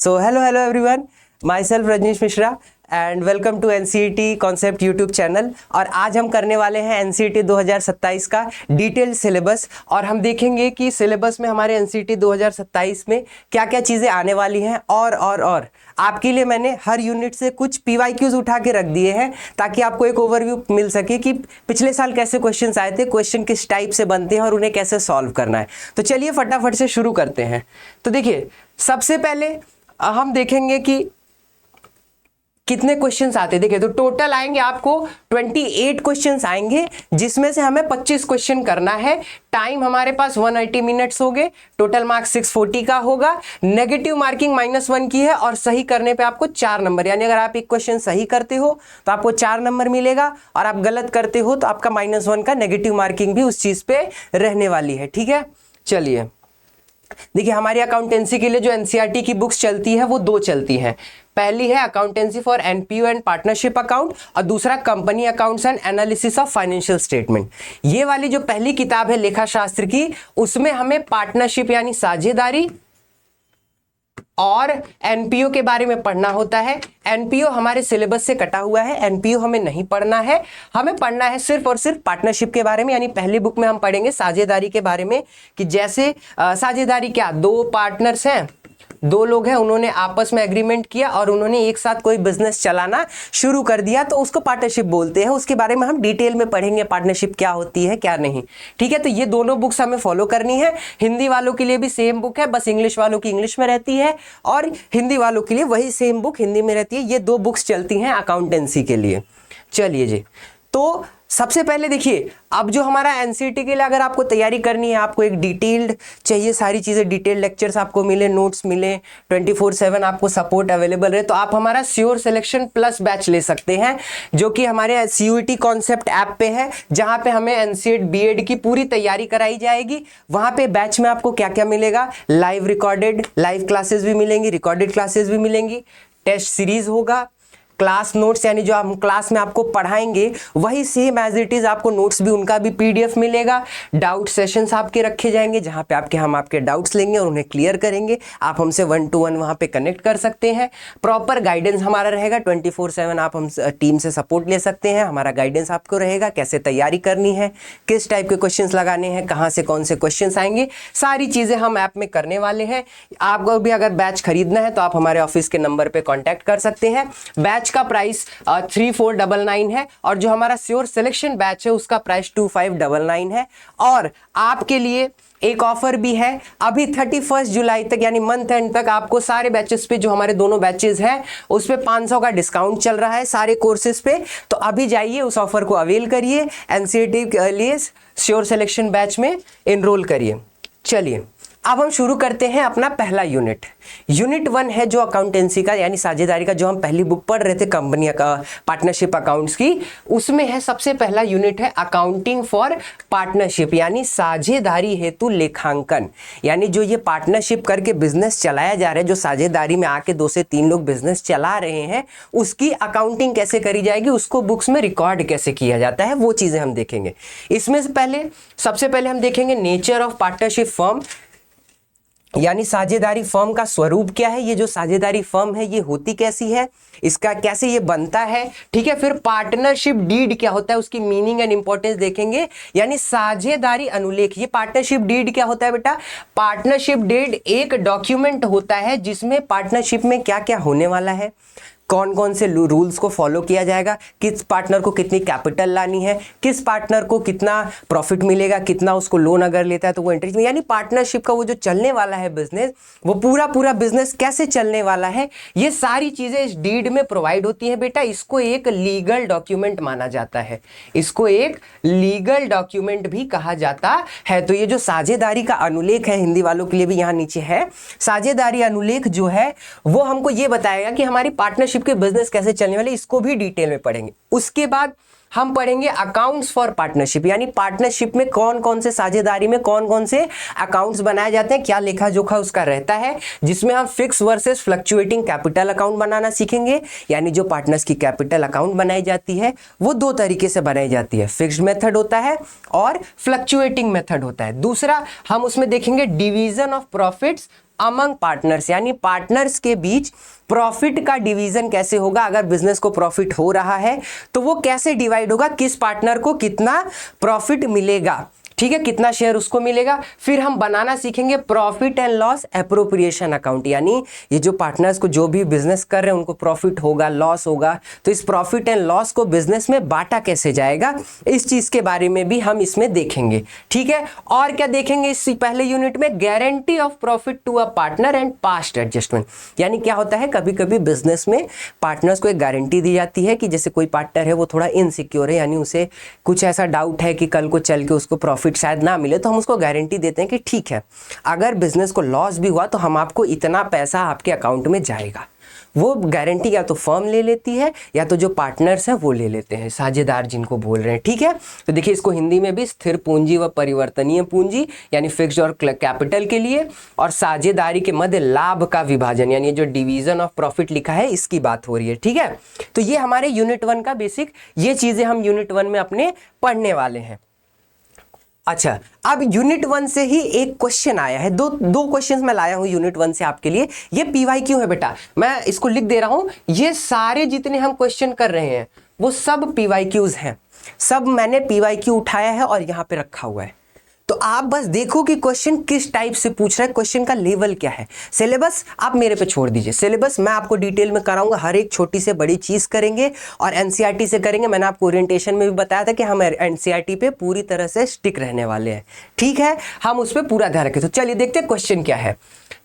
So hello everyone, myself Rajneesh Mishra and welcome to NCET concept YouTube channel. और आज हम करने वाले हैं एनसीईटी 2027 का डिटेल सिलेबस और हम देखेंगे कि सिलेबस में हमारे एनसीईटी 2027 में क्या क्या चीज़ें आने वाली हैं। और आपके लिए मैंने हर यूनिट से कुछ पीवाईक्यूज उठा के रख दिए हैं ताकि आपको एक ओवरव्यू मिल सके कि पिछले साल कैसे क्वेश्चंस आए थे, क्वेश्चन किस टाइप से बनते हैं और उन्हें कैसे सॉल्व करना है। तो चलिए फटाफट से शुरू करते हैं। तो देखिए, सबसे पहले हम देखेंगे कि कितने क्वेश्चंस आते हैं। देखिए, तो टोटल आएंगे आपको 28 क्वेश्चंस आएंगे, जिसमें से हमें 25 क्वेश्चन करना है। टाइम हमारे पास 180 मिनट्स हो गए। टोटल मार्क्स 640 का होगा। नेगेटिव मार्किंग -1 की है और सही करने पे आपको 4 नंबर, यानी अगर आप एक क्वेश्चन सही करते हो तो आपको 4 नंबर मिलेगा और आप गलत करते हो तो आपका -1 का नेगेटिव मार्किंग भी उस चीज पे रहने वाली है। ठीक है, चलिए देखिए, हमारी अकाउंटेंसी के लिए जो एनसीईआरटी की बुक्स चलती है वो 2 चलती हैं। पहली है accountancy for NPO and partnership account और दूसरा company accounts and analysis of financial statement. ये वाली जो पहली किताब है लेखा शास्त्र की, उसमें हमें पार्टनरशिप यानी साझेदारी और एनपीओ के बारे में पढ़ना होता है। एनपीओ हमारे सिलेबस से कटा हुआ है, एनपीओ हमें नहीं पढ़ना है। हमें पढ़ना है सिर्फ और सिर्फ पार्टनरशिप के बारे में, यानी पहली बुक में हम पढ़ेंगे साझेदारी के बारे में कि जैसे साझेदारी क्या, 2 पार्टनर्स हैं, 2 लोग हैं, उन्होंने आपस में एग्रीमेंट किया और उन्होंने एक साथ कोई बिजनेस चलाना शुरू कर दिया तो उसको पार्टनरशिप बोलते हैं। उसके बारे में हम डिटेल में पढ़ेंगे, पार्टनरशिप क्या होती है क्या नहीं। ठीक है, तो ये दोनों बुक्स हमें फॉलो करनी है। हिंदी वालों के लिए भी सेम बुक है, बस इंग्लिश वालों की इंग्लिश में रहती है और हिंदी वालों के लिए वही सेम बुक हिंदी में रहती है। ये 2 बुक्स चलती हैं अकाउंटेंसी के लिए। चलिए जी, तो सबसे पहले देखिए, अब जो हमारा एनसीईटी के लिए अगर आपको तैयारी करनी है, आपको एक डिटेल्ड चाहिए, सारी चीज़ें डिटेल्ड लेक्चर्स आपको मिले, नोट्स मिले, 24/7 आपको सपोर्ट अवेलेबल रहे, तो आप हमारा श्योर सिलेक्शन प्लस बैच ले सकते हैं, जो कि हमारे सीयूईटी कॉन्सेप्ट ऐप पे है, जहां पे हमें एनसीईटी बीएड की पूरी तैयारी कराई जाएगी। वहां पे बैच में आपको क्या क्या मिलेगा, लाइव क्लासेस भी मिलेंगी, रिकॉर्डेड क्लासेस भी मिलेंगी, टेस्ट सीरीज होगा, क्लास नोट्स यानी जो हम क्लास में आपको पढ़ाएंगे वही सेम एज इट इज आपको नोट्स भी, उनका भी पीडीएफ मिलेगा। डाउट सेशंस आपके रखे जाएंगे जहां पे हम आपके डाउट्स लेंगे और उन्हें क्लियर करेंगे। आप हमसे 1 to 1 वहां पे कनेक्ट कर सकते हैं। प्रॉपर गाइडेंस हमारा रहेगा 24/7, आप हम टीम से सपोर्ट ले सकते हैं। हमारा गाइडेंस आपको रहेगा, कैसे तैयारी करनी है, किस टाइप के क्वेश्चंस लगाने हैं, कहाँ से कौन से क्वेश्चंस आएंगे, सारी चीजें हम ऐप में करने वाले हैं। आपको भी अगर बैच खरीदना है तो आप हमारे ऑफिस के नंबर पे कॉन्टैक्ट कर सकते हैं। बैच का प्राइस 3499 है और जो हमारा श्योर सिलेक्शन बैच है उसका प्राइस 2599 है। और आपके लिए एक ऑफर भी है, अभी 31 जुलाई तक यानी मंथ एंड तक आपको सारे बैचेस पे, जो हमारे दोनों बैचेस हैं उस पे 500 का डिस्काउंट चल रहा है सारे कोर्सेज पे। तो अभी जाइए उस ऑफर को अवेल करिए, एनसीईटी के लिए श्योर सिलेक्शन बैच में एनरोल करिए। चलिए अब हम शुरू करते हैं अपना पहला यूनिट। यूनिट 1 है जो अकाउंटेंसी का यानी साझेदारी का, जो हम पहली बुक पढ़ रहे थे कंपनी का पार्टनरशिप अकाउंट्स की, उसमें है सबसे पहला यूनिट है अकाउंटिंग फॉर पार्टनरशिप यानी साझेदारी हेतु लेखांकन। यानी जो ये पार्टनरशिप करके बिजनेस चलाया जा रहा है, जो साझेदारी में आके 2 से 3 लोग बिजनेस चला रहे हैं, उसकी अकाउंटिंग कैसे करी जाएगी, उसको बुक्स में रिकॉर्ड कैसे किया जाता है, वो चीजें हम देखेंगे। इसमें से सबसे पहले हम देखेंगे नेचर ऑफ पार्टनरशिप फर्म, यानी साझेदारी फर्म का स्वरूप क्या है, ये जो साझेदारी फर्म है ये होती कैसी है, इसका कैसे ये बनता है। ठीक है, फिर पार्टनरशिप डीड क्या होता है, उसकी मीनिंग एंड इंपॉर्टेंस देखेंगे, यानी साझेदारी अनुलेख। ये पार्टनरशिप डीड क्या होता है बेटा, पार्टनरशिप डीड एक डॉक्यूमेंट होता है जिसमें पार्टनरशिप में क्या क्या होने वाला है, कौन कौन से रूल्स को फॉलो किया जाएगा, किस पार्टनर को कितनी कैपिटल लानी है, किस पार्टनर को कितना प्रॉफिट मिलेगा, कितना उसको लोन अगर लेता है तो वो इंटरेस्ट में, यानी पार्टनरशिप का वो जो चलने वाला है बिजनेस, वो पूरा बिजनेस कैसे चलने वाला है, ये सारी चीजें इस डीड में प्रोवाइड होती हैं बेटा। इसको एक लीगल डॉक्यूमेंट माना जाता है, इसको एक लीगल डॉक्यूमेंट भी कहा जाता है। तो ये जो साझेदारी का अनुलेख है, हिंदी वालों के लिए भी यहाँ नीचे है, साझेदारी अनुलेख जो है वो हमको ये बताएगा कि हमारी पार्टनरशिप के बिजनेस कैसे चलने वाले, इसको भी डिटेल में पढ़ेंगे। उसके बाद हम पढ़ेंगे अकाउंट्स फॉर पार्टनरशिप, यानी पार्टनरशिप में कौन कौन से, साझेदारी में कौन कौन से अकाउंट्स बनाए जाते हैं, क्या लेखा जोखा उसका रहता है, जिसमें हम fix versus fluctuating capital account बनाना सीखेंगे। यानी जो पार्टनर्स की कैपिटल अकाउंट बनाई जाती है वो 2 तरीके से बनाई जाती है, फिक्स्ड मेथड होता है और फ्लक्चुएटिंग मेथड होता है। दूसरा हम उसमें देखेंगे division of profits among partners, यानी पार्टनर्स के बीच प्रॉफिट का डिवीजन कैसे होगा। अगर बिजनेस को प्रॉफिट हो रहा है तो वो कैसे डिवाइड होगा, किस पार्टनर को कितना प्रॉफिट मिलेगा, ठीक है, कितना शेयर उसको मिलेगा। फिर हम बनाना सीखेंगे profit and loss appropriation account, यानी ये जो पार्टनर्स को जो भी बिजनेस कर रहे हैं उनको प्रॉफिट होगा, लॉस होगा, तो इस प्रॉफिट एंड लॉस को बिजनेस में बांटा कैसे जाएगा, इस चीज के बारे में भी हम इसमें देखेंगे, ठीक है। और क्या देखेंगे इस पहले यूनिट में, guarantee of profit to a partner and past adjustment, यानी क्या होता है, कभी कभी बिजनेस में पार्टनर्स को एक गारंटी दी जाती है कि जैसे कोई पार्टनर है वो थोड़ा इनसिक्योर है, यानी उसे कुछ ऐसा डाउट है कि कल को चल के उसको प्रॉफिट शायद ना मिले, तो हम उसको गारंटी देते हैं कि ठीक है, अगर बिजनेस को लॉस भी हुआ तो हम आपको इतना पैसा आपके अकाउंट में जाएगा। वो गारंटी या तो फर्म ले लेती है या तो जो पार्टनर्स हैं वो ले लेते हैं, साझेदार जिनको बोल रहे हैं, ठीक है। तो देखिए इसको हिंदी में भी स्थिर पूंजी व परिवर्तनीय पूंजी यानी फिक्स्ड और कैपिटल के लिए, और साझेदारी के मध्य लाभ का विभाजन यानी जो डिवीजन ऑफ प्रॉफिट लिखा है इसकी बात हो रही है, ठीक है। तो ये हमारे यूनिट 1 का बेसिक, ये चीजें हम यूनिट 1 में अपने पढ़ने वाले हैं। अच्छा, अब यूनिट 1 से ही एक क्वेश्चन आया है, दो क्वेश्चंस मैं लाया हूं यूनिट 1 से आपके लिए। ये PYQ है बेटा, मैं इसको लिख दे रहा हूं, ये सारे जितने हम क्वेश्चन कर रहे हैं वो सब PYQs हैं, सब मैंने PYQ उठाया है और यहां पे रखा हुआ है। तो आप बस देखो कि क्वेश्चन किस टाइप से पूछ रहा है, क्वेश्चन का लेवल क्या है। सिलेबस आप मेरे पे छोड़ दीजिए, सिलेबस मैं आपको डिटेल में कराऊंगा, हर एक छोटी से बड़ी चीज करेंगे और NCERT से करेंगे। मैंने आपको ओरिएंटेशन में भी बताया था कि हम NCERT पे पूरी तरह से स्टिक रहने वाले हैं, ठीक है, हम उस पर पूरा ध्यान रखें। तो चलिए देखते हैं क्वेश्चन क्या है।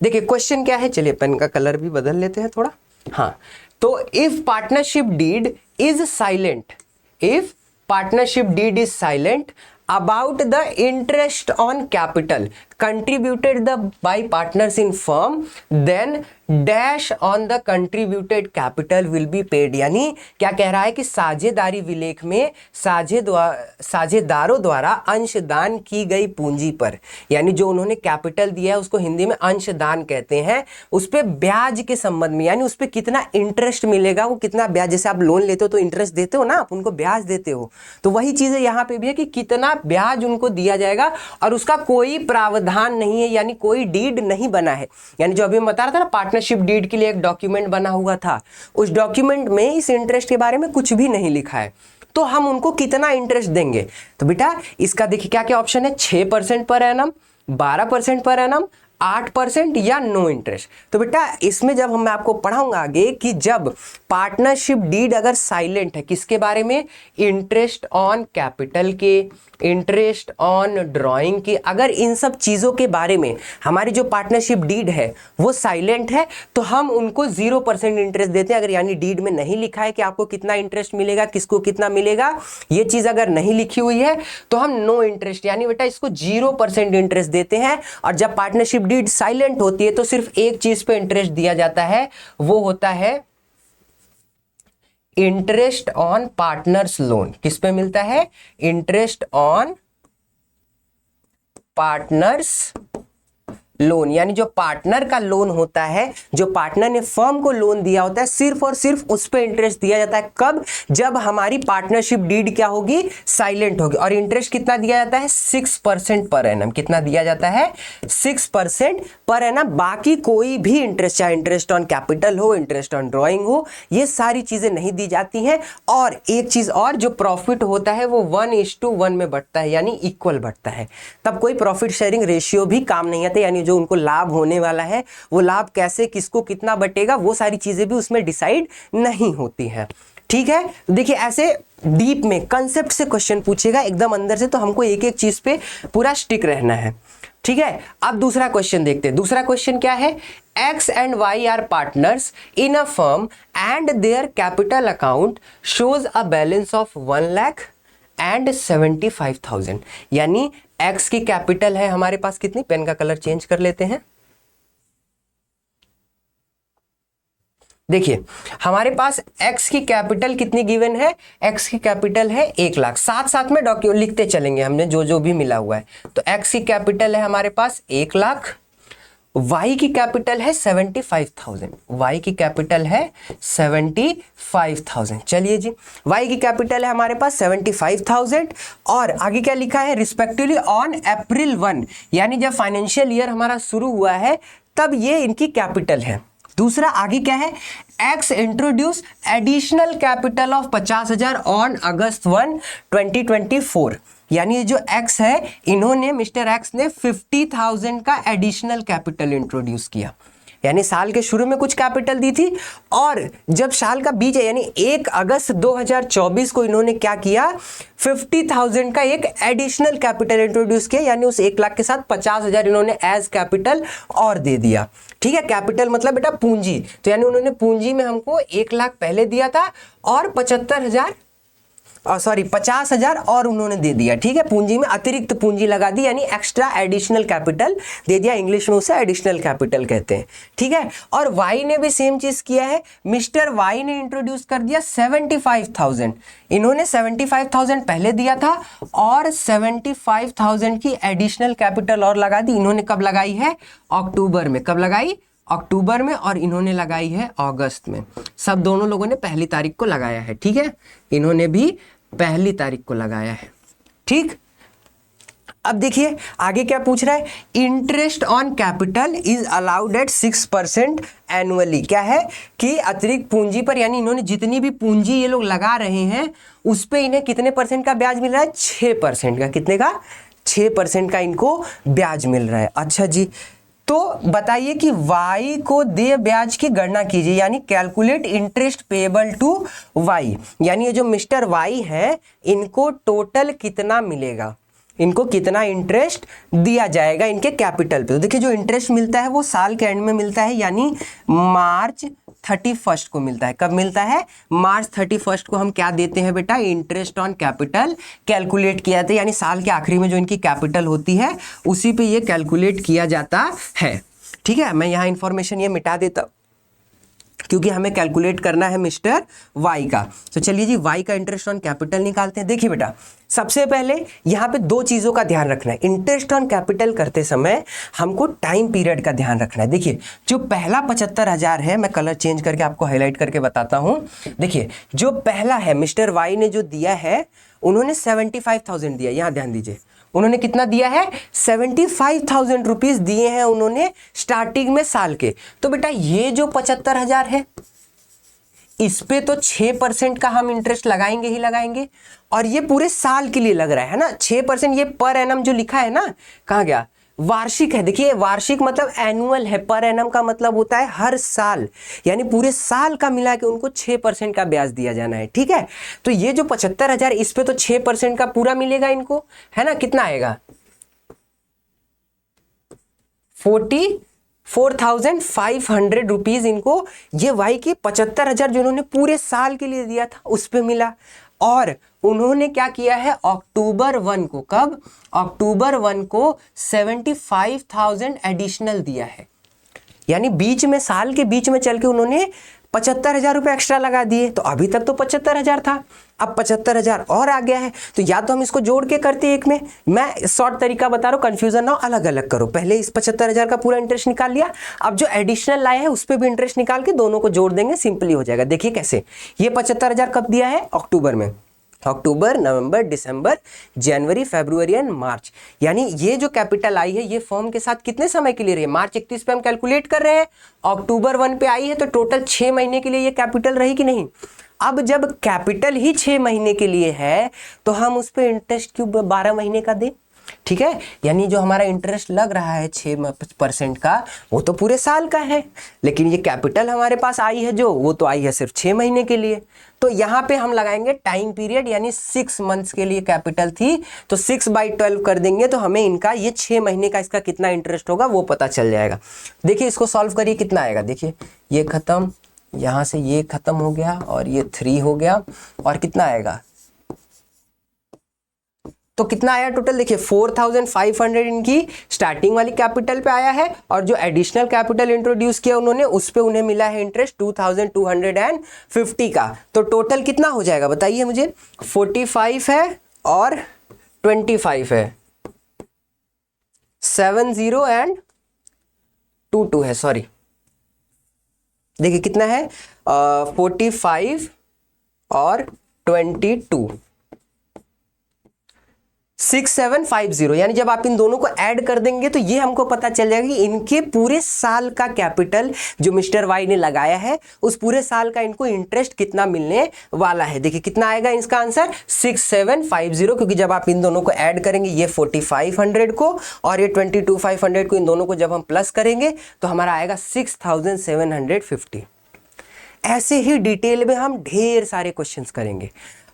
देखिए क्वेश्चन क्या है, चलिए पेन का कलर भी बदल लेते हैं थोड़ा। हाँ, तो if partnership deed is silent, if partnership deed is silent about the interest on capital contributed by partners in firm, then dash on the contributed capital will be paid। यानी क्या कह रहा है कि साझेदारी विलेख में साझेदारों द्वारा अंशदान की गई पूंजी पर, यानी जो उन्होंने कैपिटल दिया है उसको हिंदी में अंशदान कहते हैं, उस पे ब्याज के संबंध में, यानी उस पे कितना इंटरेस्ट मिलेगा, वो कितना ब्याज, जैसे आप लोन लेते हो तो इंटरेस्ट देते हो ना, आप उनको ब्याज देते हो, तो वही चीजें यहाँ पे भी है कि कितना ब्याज उनको दिया जाएगा और उसका कोई प्रावधान नहीं है, यानी कोई डीड नहीं बना है। यानी जो अभी मैं बता रहा था ना, पार्टनरशिप डीड के लिए एक डॉक्यूमेंट बना हुआ था, उस डॉक्यूमेंट में इस इंटरेस्ट के बारे में कुछ भी नहीं लिखा है, तो हम उनको कितना इंटरेस्ट देंगे। तो बेटा इसका देखिए क्या क्या ऑप्शन है, 6% पर एनम, 12% पर एनम, 8% या नो इंटरेस्ट। तो बेटा इसमें जब मैं आपको पढ़ाऊंगा आगे कि जब पार्टनरशिप डीड अगर साइलेंट है, किसके बारे में, इंटरेस्ट ऑन कैपिटल के, इंटरेस्ट ऑन ड्राइंग की, अगर इन सब चीजों के बारे में हमारी जो पार्टनरशिप डीड है वो साइलेंट है, तो हम उनको 0% इंटरेस्ट देते हैं। अगर यानी डीड में नहीं लिखा है कि आपको कितना इंटरेस्ट मिलेगा, किसको कितना मिलेगा, ये चीज अगर नहीं लिखी हुई है तो हम नो इंटरेस्ट, यानी बेटा इसको 0% इंटरेस्ट देते हैं। और जब पार्टनरशिप डीड साइलेंट होती है तो सिर्फ एक चीज पे इंटरेस्ट दिया जाता है, वो होता है इंटरेस्ट ऑन पार्टनर्स लोन। किस पे मिलता है, इंटरेस्ट ऑन पार्टनर्स लोन, यानी जो पार्टनर का लोन होता है, जो पार्टनर ने फर्म को लोन दिया होता है, सिर्फ और सिर्फ उस पे इंटरेस्ट दिया जाता है। कब, जब हमारी पार्टनरशिप डीड क्या होगी, साइलेंट होगी। और इंटरेस्ट कितना दिया जाता है, 6% पर एनम। कितना दिया जाता है, 6% पर एनम। बाकी कोई भी इंटरेस्ट, चाहे इंटरेस्ट ऑन कैपिटल हो, इंटरेस्ट ऑन ड्रॉइंग हो, ये सारी चीजें नहीं दी जाती हैं। और एक चीज और, जो प्रॉफिट होता है वो 1:1 में बढ़ता है, यानी इक्वल बढ़ता है। तब कोई प्रॉफिट शेयरिंग रेशियो भी काम नहीं आता, यानी जो उनको लाभ होने वाला है वो लाभ कैसे, किसको कितना बटेगा, वो सारी चीजें भी उसमें डिसाइड नहीं होती हैं, ठीक है। देखिए ऐसे डीप में कंसेप्ट से क्वेश्चन पूछेगा एकदम अंदर से, तो हमको एक एक चीज पे पूरा स्टिक रहना है, ठीक है। अब दूसरा क्वेश्चन देखते हैं। दूसरा क्वेश्चन क्या है, X and Y are partners in a firm and their capital account shows a balance of 1,75,000। यानी X की कैपिटल है हमारे पास कितनी, पेन का कलर चेंज कर लेते हैं। देखिए हमारे पास X की कैपिटल कितनी गिवन है, X की कैपिटल है 1 लाख। साथ साथ में डॉक्यूमेंट लिखते चलेंगे हमने जो जो भी मिला हुआ है। तो X की कैपिटल है हमारे पास 1 लाख, Y की कैपिटल है 75,000, Y की कैपिटल है 75,000। चलिए जी, Y की कैपिटल है हमारे पास 75,000 और आगे क्या लिखा है, रिस्पेक्टिवली ऑन अप्रैल 1, यानी जब फाइनेंशियल ईयर हमारा शुरू हुआ है तब ये इनकी कैपिटल है। दूसरा आगे क्या है, x introduce additional capital of 50,000 on August 1, 2024। यानी ये जो एक्स है, इन्होंने मिस्टर एक्स ने 50,000 का एडिशनल कैपिटल इंट्रोड्यूस किया। यानी साल के शुरू में कुछ कैपिटल दी थी और जब साल का बीच है यानी 1 अगस्त 2024 को इन्होंने क्या किया, 50,000 का एक एडिशनल कैपिटल इंट्रोड्यूस किया। यानी उस 1 लाख के साथ 50,000 इन्होंने एज कैपिटल और दे दिया। ठीक है, कैपिटल मतलब बेटा पूंजी, तो यानी उन्होंने पूंजी में हमको 1 लाख पहले दिया था और 50,000 और उन्होंने दे दिया। ठीक है, पूंजी में अतिरिक्त पूंजी लगा दी, यानी एक्स्ट्रा एडिशनल कैपिटल दे दिया। इंग्लिश में उसे एडिशनल कैपिटल कहते हैं। ठीक है, और वाई ने भी सेम चीज किया है। मिस्टर वाई ने इंट्रोड्यूस कर दिया 75,000। इन्होंने 75,000 पहले दिया था और 75,000 की एडिशनल कैपिटल और लगा दी। इन्होंने कब लगाई है, अक्टूबर में। कब लगाई, अक्टूबर में, और इन्होंने लगाई है अगस्त में। सब दोनों लोगों ने पहली तारीख को लगाया है। ठीक है, इन्होंने भी पहली तारीख को लगाया है। ठीक, अब देखिए आगे क्या पूछ रहा है, interest on capital is allowed at 6% annually. क्या है कि अतिरिक्त पूंजी पर, यानी इन्होंने जितनी भी पूंजी ये लोग लगा रहे हैं उस पे इन्हें कितने % का ब्याज मिल रहा है, 6% का। कितने का, 6% का इनको ब्याज मिल रहा है। अच्छा जी, तो बताइए कि y को देय ब्याज की गणना कीजिए, यानी calculate interest payable to y। यानी ये जो मिस्टर y है, इनको टोटल कितना मिलेगा, इनको कितना इंटरेस्ट दिया जाएगा इनके कैपिटल पे। तो देखिए जो इंटरेस्ट मिलता है वो साल के एंड में मिलता है, यानी मार्च 31 को मिलता है। कब मिलता है, मार्च 31 को हम क्या देते हैं बेटा, इंटरेस्ट ऑन कैपिटल कैलकुलेट किया जाता है। यानी साल के आखिरी में जो इनकी कैपिटल होती है उसी पे ये कैलकुलेट किया जाता है। ठीक है, मैं यहाँ इंफॉर्मेशन ये मिटा देता हूँ क्योंकि हमें कैलकुलेट करना है मिस्टर वाई का। तो चलिए जी, वाई का इंटरेस्ट ऑन कैपिटल निकालते हैं। देखिए बेटा, सबसे पहले यहाँ पे 2 चीज़ों का ध्यान रखना है। इंटरेस्ट ऑन कैपिटल करते समय हमको टाइम पीरियड का ध्यान रखना है। देखिए जो पहला 75,000 है, मैं कलर चेंज करके आपको हाईलाइट करके बताता हूँ। देखिए जो पहला है, मिस्टर वाई ने जो दिया है, उन्होंने 75,000 दिया। यहाँ ध्यान दीजिए, उन्होंने कितना दिया है, 75,000 रुपीज दिए हैं उन्होंने स्टार्टिंग में साल के। तो बेटा ये जो 75,000 है, इस पे तो 6% का हम इंटरेस्ट लगाएंगे ही लगाएंगे, और ये पूरे साल के लिए लग रहा है ना 6%। ये पर एनम जो लिखा है ना, कहाँ गया, वार्षिक है। देखिए वार्षिक मतलब एनुअल है, पर एनम का मतलब होता है हर साल, यानी पूरे साल का मिला के उनको 6% का ब्याज दिया जाना है। ठीक है, तो ये जो 75,000, इस पे तो 6% का पूरा मिलेगा इनको, है ना। कितना आएगा, 44,500 रुपीज इनको ये वाई की 75,000 जो उन्होंने पूरे साल के लिए दिया था उस पे मिला। और उन्होंने क्या किया है, अक्टूबर 1 को, कब, अक्टूबर 1 को 75,000 एडिशनल दिया है। यानी बीच में, साल के बीच में चल के उन्होंने 75,000 रुपये एक्स्ट्रा लगा दिए। तो अभी तक तो 75,000 था, अब 75,000 और आ गया है। तो या तो हम इसको जोड़ के करते हैं एक में, मैं शॉर्ट तरीका बता रहा हूँ, कंफ्यूजन ना हो, अलग अलग करो। पहले इस 75,000 का पूरा इंटरेस्ट निकाल लिया, अब जो एडिशनल लाए हैं उस पर भी इंटरेस्ट निकाल के दोनों को जोड़ देंगे, सिंपली हो जाएगा। देखिए कैसे, ये 75,000 कब दिया है, अक्टूबर में। अक्टूबर, नवंबर, दिसंबर, जनवरी, फरवरी एंड मार्च। यानी ये जो कैपिटल आई है ये फर्म के साथ कितने समय के लिए रही है, मार्च 31 पे हम कैलकुलेट कर रहे हैं, अक्टूबर 1 पे आई है, तो टोटल 6 महीने के लिए ये कैपिटल रही कि नहीं। अब जब कैपिटल ही 6 महीने के लिए है तो हम उस पर इंटरेस्ट क्यों 12 महीने का दें। ठीक है, यानी जो हमारा इंटरेस्ट लग रहा है 6% का, वो तो पूरे साल का है, लेकिन ये कैपिटल हमारे पास आई है जो, वो तो आई है सिर्फ 6 महीने के लिए। तो यहाँ पे हम लगाएंगे टाइम पीरियड, यानी 6 मंथ्स के लिए कैपिटल थी, तो 6/12 कर देंगे, तो हमें इनका ये 6 महीने का इसका कितना इंटरेस्ट होगा वो पता चल जाएगा। देखिए इसको सॉल्व करिए, कितना आएगा, देखिए ये खत्म, यहाँ से ये खत्म हो गया और ये 3 हो गया, और कितना आएगा, तो कितना आया टोटल, देखिए 4,500 इनकी स्टार्टिंग वाली कैपिटल पे आया है, और जो एडिशनल कैपिटल इंट्रोड्यूस किया उन्होंने उस पे उन्हें मिला है इंटरेस्ट 2,250 का। तो टोटल कितना हो जाएगा बताइए मुझे, 45 है और 25 है, 70 एंड 22 है, सॉरी देखिए कितना है, 45 और 22, 6750, यानी जब आप इन दोनों को ऐड कर देंगे तो ये हमको पता चल जाएगा कि इनके पूरे साल का कैपिटल जो मिस्टर वाई ने लगाया है उस पूरे साल का इनको इंटरेस्ट कितना मिलने वाला है। देखिए कितना आएगा इसका आंसर 6750, क्योंकि जब आप इन दोनों को ऐड करेंगे ये 4500 को और ये 22500 को, इन दोनों को जब हम प्लस करेंगे तो हमारा आएगा 6750। ऐसे ही डिटेल में हम ढेर सारे क्वेश्चंस करेंगे,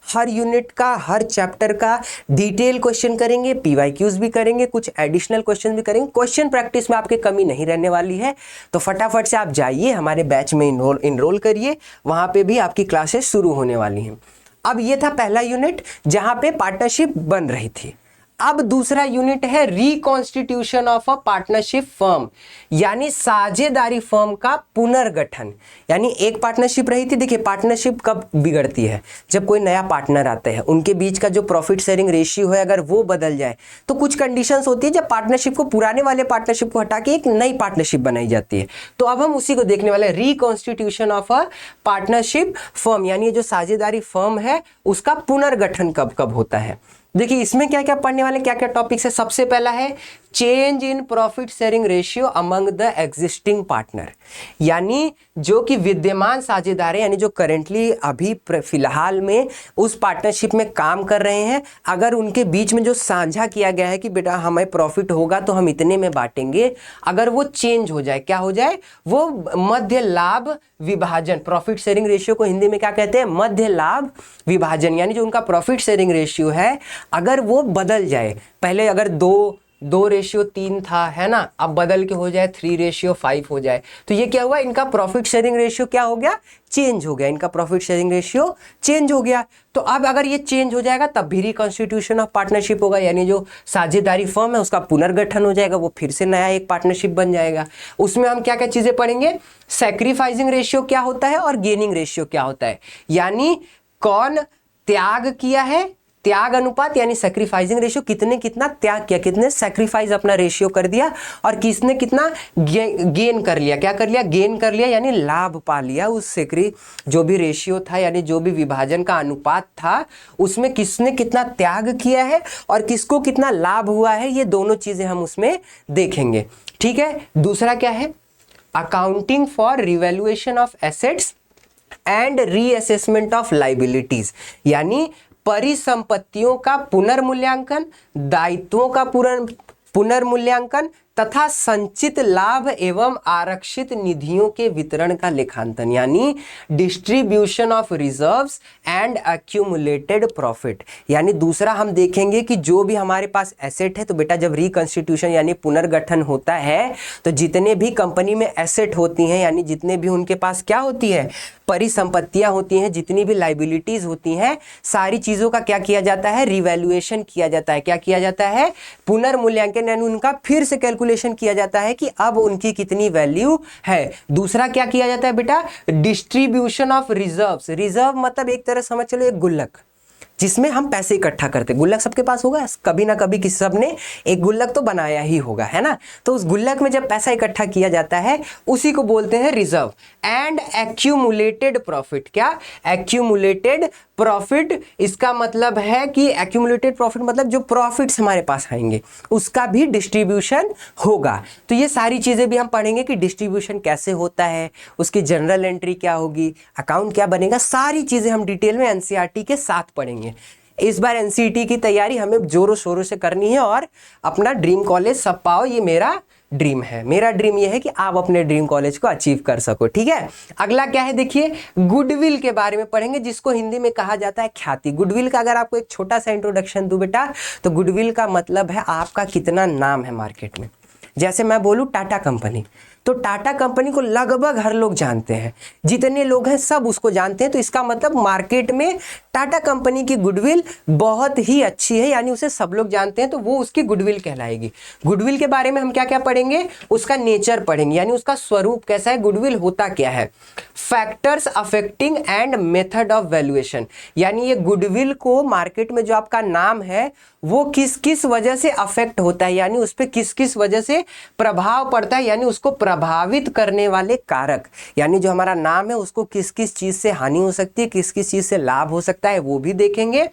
हर यूनिट का, हर चैप्टर का डिटेल क्वेश्चन करेंगे, पीवाईक्यूज भी करेंगे, कुछ एडिशनल क्वेश्चन भी करेंगे। क्वेश्चन प्रैक्टिस में आपके कमी नहीं रहने वाली है, तो फटाफट से आप जाइए हमारे बैच में इनरोल करिए, वहां पे भी आपकी क्लासेस शुरू होने वाली हैं। अब ये था पहला यूनिट जहां पे पार्टनरशिप बन रही थी। अब दूसरा यूनिट है reconstitution of a partnership firm, यानी साझेदारी फर्म का पुनर्गठन। यानी एक पार्टनरशिप रही थी, देखिए पार्टनरशिप कब बिगड़ती है, जब कोई नया पार्टनर आता है, उनके बीच का जो प्रॉफिट शेयरिंग रेशियो है अगर वो बदल जाए तो कुछ कंडीशंस होती है, जब पार्टनरशिप को, पुराने वाले पार्टनरशिप को हटा के एक नई पार्टनरशिप बनाई जाती है। तो अब हम उसी को देखने वाले, reconstitution of a partnership firm, यानी जो साझेदारी फर्म है उसका पुनर्गठन कब कब होता है। देखिए इसमें क्या क्या पढ़ने वाले, क्या क्या टॉपिक्स है। सबसे पहला है change in profit sharing ratio among the existing partner, यानी जो कि विद्यमान साझेदार है, यानी जो करेंटली अभी फिलहाल में उस पार्टनरशिप में काम कर रहे हैं, अगर उनके बीच में जो साझा किया गया है कि बेटा हमें प्रॉफिट होगा तो हम इतने में बांटेंगे, अगर वो चेंज हो जाए, क्या हो जाए, वो मध्य लाभ विभाजन, प्रॉफिट शेयरिंग रेशियो को हिंदी में क्या कहते हैं, मध्य लाभ विभाजन, यानी जो उनका प्रॉफिट शेयरिंग रेशियो है अगर वो बदल जाए, पहले अगर 2:3 था, है ना, अब बदल के हो जाए 3:5 हो जाए, तो ये क्या हुआ, इनका प्रॉफिट शेयरिंग रेशियो क्या हो गया, चेंज हो गया, इनका प्रॉफिट शेयरिंग रेशियो चेंज हो गया। तो अब अगर ये चेंज हो जाएगा तब भी रिकॉन्स्टिट्यूशन ऑफ पार्टनरशिप होगा, यानी जो साझेदारी फर्म है उसका पुनर्गठन हो जाएगा, वो फिर से नया एक पार्टनरशिप बन जाएगा। उसमें हम क्या क्या चीजें पढ़ेंगे, सैक्रिफाइसिंग रेशियो क्या होता है और गेनिंग रेशियो क्या होता है, यानी कौन त्याग किया है, त्याग अनुपात यानी सैक्रिफाइसिंग रेशियो, कितने कितना त्याग किया, कितने सैक्रिफाइस अपना रेशियो कर दिया, और किसने कितना गेन कर लिया, क्या कर लिया, गेन कर लिया, यानी लाभ पा लिया उस जो भी रेशियो था, यानी जो भी विभाजन का अनुपात था उसमें किसने कितना त्याग किया है और किसको कितना लाभ हुआ है, ये दोनों चीजें हम उसमें देखेंगे। ठीक है, दूसरा क्या है, accounting for revaluation of assets and reassessment of liabilities, यानी परिसंपत्तियों का पुनर्मूल्यांकन, दायित्वों का पुनर्मूल्यांकन तथा संचित लाभ एवं आरक्षित निधियों के वितरण का लेखांकन, यानी distribution of reserves and accumulated profit. यानी दूसरा हम देखेंगे कि जो भी हमारे पास एसेट है, तो बेटा जब रिकंस्टिट्यूशन यानी पुनर्गठन होता है तो जितने भी कंपनी में एसेट होती हैं, यानी जितने भी उनके पास क्या होती है, परिसंपत्तियां होती हैं, जितनी भी लाइबिलिटीज होती हैं, सारी चीजों का क्या किया जाता है, रिवैल्यूएशन किया जाता है। क्या किया जाता है, पुनर्मूल्यांकन, यानी उनका फिर से कैलकुलेशन किया जाता है कि अब उनकी कितनी वैल्यू है। दूसरा क्या किया जाता है बेटा, डिस्ट्रीब्यूशन ऑफ रिजर्व्स। रिजर्व मतलब एक तरह समझ चलो एक गुल्लक, जिसमें हम पैसे इकट्ठा करते। गुल्लक सबके पास होगा, कभी ना कभी किसी सब ने एक गुल्लक तो बनाया ही होगा, है ना। तो उस गुल्लक में जब पैसा इकट्ठा किया जाता है उसी को बोलते हैं रिजर्व। एंड एक्यूमुलेटेड प्रॉफिट, क्या, एक्यूमुलेटेड प्रॉफिट, इसका मतलब है कि एक्यूमुलेटेड प्रॉफिट मतलब जो प्रॉफिट्स हमारे पास आएंगे उसका भी डिस्ट्रीब्यूशन होगा। तो ये सारी चीजें भी हम पढ़ेंगे कि डिस्ट्रीब्यूशन कैसे होता है, उसकी जनरल एंट्री क्या होगी, अकाउंट क्या बनेगा, सारी चीजें हम डिटेल में एनसीईआरटी के साथ पढ़ेंगे। इस बार एनसीईआरटी की तैयारी हमें जोरों शोरों से करनी है और अपना ड्रीम कॉलेज सब पाओ, ये मेरा ड्रीम है। मेरा ड्रीम ये है कि आप अपने ड्रीम कॉलेज को अचीव कर सको। ठीक है, अगला क्या है, देखिए गुडविल के बारे में पढ़ेंगे, जिसको हिंदी में कहा जाता है ख्याति। गुडविल का अगर आपको एक छोटा सा इंट्रोडक्शन दूं बेटा, तो गुडविल का मतलब है आपका कितना नाम है मार्केट में। जैसे मैं बोलूं टाटा कंपनी, तो टाटा कंपनी को लगभग हर लोग जानते हैं, जितने लोग हैं सब उसको जानते हैं, तो इसका मतलब मार्केट में टाटा कंपनी की गुडविल बहुत ही अच्छी है, यानी उसे सब लोग जानते हैं, तो वो उसकी गुडविल कहलाएगी। गुडविल के बारे में हम क्या क्या पढ़ेंगे, उसका नेचर पढ़ेंगे, यानी उसका स्वरूप कैसा है, गुडविल होता क्या है, factors affecting and method of valuation, यानी ये गुडविल को मार्केट में जो आपका नाम है वो किस किस वजह से अफेक्ट होता है, यानी उस पर किस किस वजह से प्रभाव पड़ता है, यानी उसको प्रभावित करने वाले कारक, यानी जो हमारा नाम है उसको किस किस चीज से हानि हो सकती है, किस किस चीज से लाभ हो सकता सकता है वो भी देखेंगे,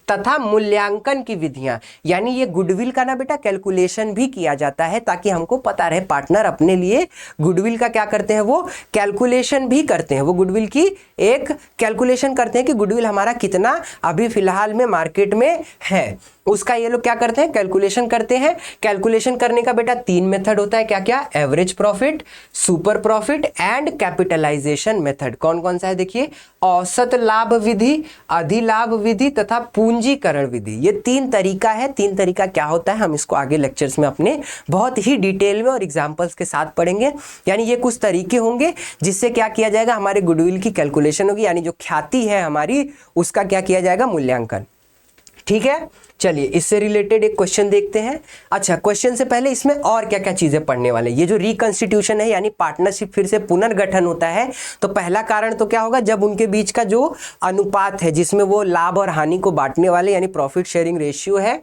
तथा मूल्यांकन की विधियां, यानी ये गुडविल का ना बेटा कैलकुलेशन भी किया जाता है ताकि हमको पता रहे पार्टनर अपने लिए गुडविल का क्या करते हैं, वो कैलकुलेशन भी करते हैं, वो गुडविल की एक कैलकुलेशन करते हैं कि गुडविल हमारा कितना अभी फिलहाल में मार्केट में है, उसका ये लोग क्या करते हैं, कैलकुलेशन करते हैं। कैलकुलेशन करने का बेटा 3 मेथड होता है, क्या क्या, average profit, super profit and capitalisation method. कौन कौन सा है देखिए, औसत लाभ विधि, अधिलाभ विधि तथा पूंजीकरण विधि। ये 3 तरीका है। 3 तरीका क्या होता है हम इसको आगे लेक्चर्स में अपने बहुत ही डिटेल में और एग्जांपल्स के साथ पढ़ेंगे। यानी ये कुछ तरीके होंगे जिससे क्या किया जाएगा, हमारे गुडविल की कैलकुलेशन होगी, यानी जो ख्याति है हमारी उसका क्या किया जाएगा, मूल्यांकन। ठीक है, चलिए इससे रिलेटेड एक क्वेश्चन देखते हैं। अच्छा, क्वेश्चन से पहले इसमें और क्या क्या चीजें पढ़ने वाले, ये जो रिकंस्टिट्यूशन है यानी पार्टनरशिप फिर से पुनर्गठन होता है, तो पहला कारण तो क्या होगा, जब उनके बीच का जो अनुपात है जिसमें वो लाभ और हानि को बांटने वाले यानी प्रॉफिट शेयरिंग रेशियो है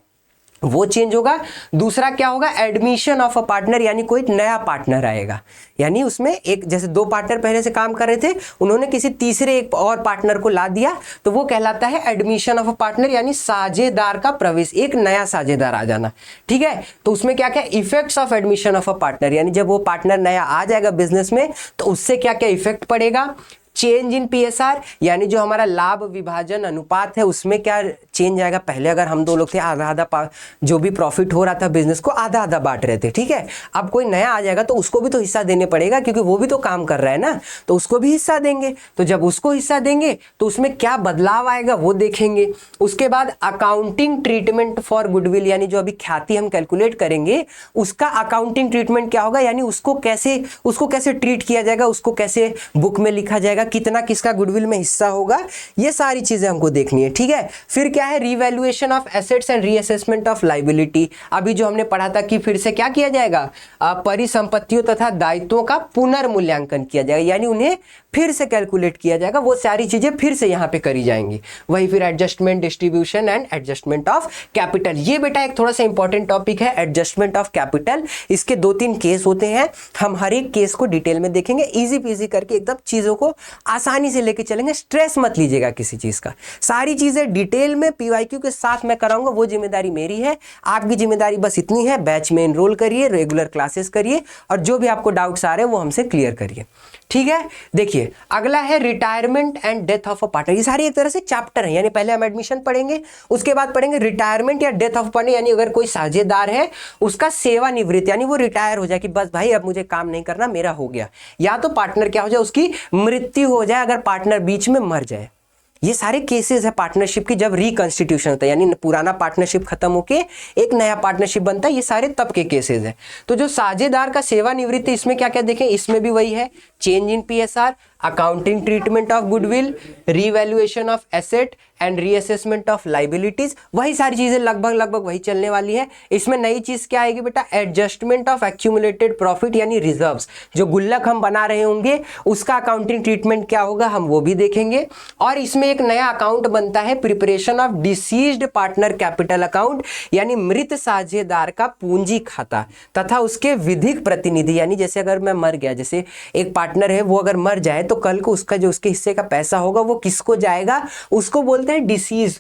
वो चेंज होगा। दूसरा क्या होगा, एडमिशन ऑफ अ पार्टनर, यानी कोई नया पार्टनर आएगा, यानी उसमें एक जैसे 2 पार्टनर पहले से काम कर रहे थे, उन्होंने किसी तीसरे एक और पार्टनर को ला दिया, तो वो कहलाता है एडमिशन ऑफ अ पार्टनर, यानी साझेदार का प्रवेश, एक नया साझेदार आ जाना। ठीक है, तो उसमें क्या क्या effects of admission of a partner, यानी जब वो पार्टनर नया आ जाएगा बिजनेस में तो उससे क्या क्या इफेक्ट पड़ेगा। चेंज इन पीएसआर, यानी जो हमारा लाभ विभाजन अनुपात है उसमें क्या चेंज आएगा। पहले अगर हम 2 लोग थे, आधा आधा जो भी प्रॉफिट हो रहा था बिजनेस को आधा आधा बांट रहे थे, ठीक है, अब कोई नया आ जाएगा तो उसको भी तो हिस्सा देने पड़ेगा क्योंकि वो भी तो काम कर रहा है ना, तो उसको भी हिस्सा देंगे। तो जब उसको हिस्सा देंगे तो उसमें क्या बदलाव आएगा वो देखेंगे। उसके बाद अकाउंटिंग ट्रीटमेंट फॉर गुडविल, यानी जो अभी ख्याति हम कैलकुलेट करेंगे उसका अकाउंटिंग ट्रीटमेंट क्या होगा, यानी उसको कैसे ट्रीट किया जाएगा, उसको कैसे बुक में लिखा जाएगा, कितना किसका गुडविल में हिस्सा होगा, ये सारी चीजें हमको देखनी है। ठीक है, फिर क्या है, revaluation of assets and reassessment of liability. अभी जो हमने पढ़ा था कि फिर से क्या किया जाएगा, परिसंपत्तियों तथा दायित्वों का पुनर्मूल्यांकन किया जाएगा, यानी उन्हें फिर से कैलकुलेट किया जाएगा, वो सारी चीजें फिर से यहाँ पे करी जाएंगी। वही फिर adjustment, distribution and adjustment of capital. ये बेटा एक थोड़ा सा इंपॉर्टेंट टॉपिक है, एडजस्टमेंट ऑफ कैपिटल। इसके 2-3 केस होते हैं, हम हर एक केस को डिटेल में देखेंगे, इजी पीजी करके एकदम चीजों को आसानी से लेके चलेंगे, स्ट्रेस मत लीजिएगा किसी चीज का। सारी चीजें डिटेल में पीवाईक्यू के साथ मैं कराऊंगा, वो जिम्मेदारी मेरी है। आपकी जिम्मेदारी बस इतनी है, बैच में एनरोल करिए, रेगुलर क्लासेस करिए और जो भी आपको डाउट्स आ रहे हैं वो हमसे क्लियर करिए। ठीक है, देखिए अगला है retirement and death of a partner. ये सारी एक तरह से चैप्टर है, यानी पहले हम एडमिशन पढ़ेंगे, उसके बाद पढ़ेंगे रिटायरमेंट या डेथ ऑफ पार्टनर, यानी अगर कोई साझेदार है उसका सेवानिवृत्ति, यानी वो रिटायर हो जाए कि बस भाई अब मुझे काम नहीं करना, मेरा हो गया। या तो पार्टनर क्या हो जाए, उसकी मृत्यु हो जाए अगर पार्टनर बीच में मर जाए। ये सारे केसेस है पार्टनरशिप की, जब रिकंस्टिट्यूशन होता है यानी पुराना पार्टनरशिप खत्म होके एक नया पार्टनरशिप बनता है, ये सारे तब के केसेस है। तो जो साझेदार का सेवानिवृत्ति, इसमें क्या क्या देखें, इसमें भी वही है, change in PSR, accounting treatment of goodwill, revaluation of asset and reassessment of liabilities, वही सारी चीजें लगभग वही चलने वाली है। इसमें नई चीज क्या आएगी बेटा, एडजस्टमेंट ऑफ एक्यूमुलेटेड प्रॉफिट यानी रिजर्व्स, जो गुल्लक हम बना रहे होंगे उसका अकाउंटिंग ट्रीटमेंट क्या होगा हम वो भी देखेंगे। और इसमें एक नया अकाउंट बनता है, preparation of deceased partner capital account, यानी मृत साझेदार का पूंजी खाता तथा उसके विधिक प्रतिनिधि, यानी जैसे अगर मैं मर गया, जैसे एक पार्टनर है वो अगर मर जाए तो कल को उसका जो उसके हिस्से का पैसा होगा वो किसको जाएगा, उसको बोलते हैं डिसीज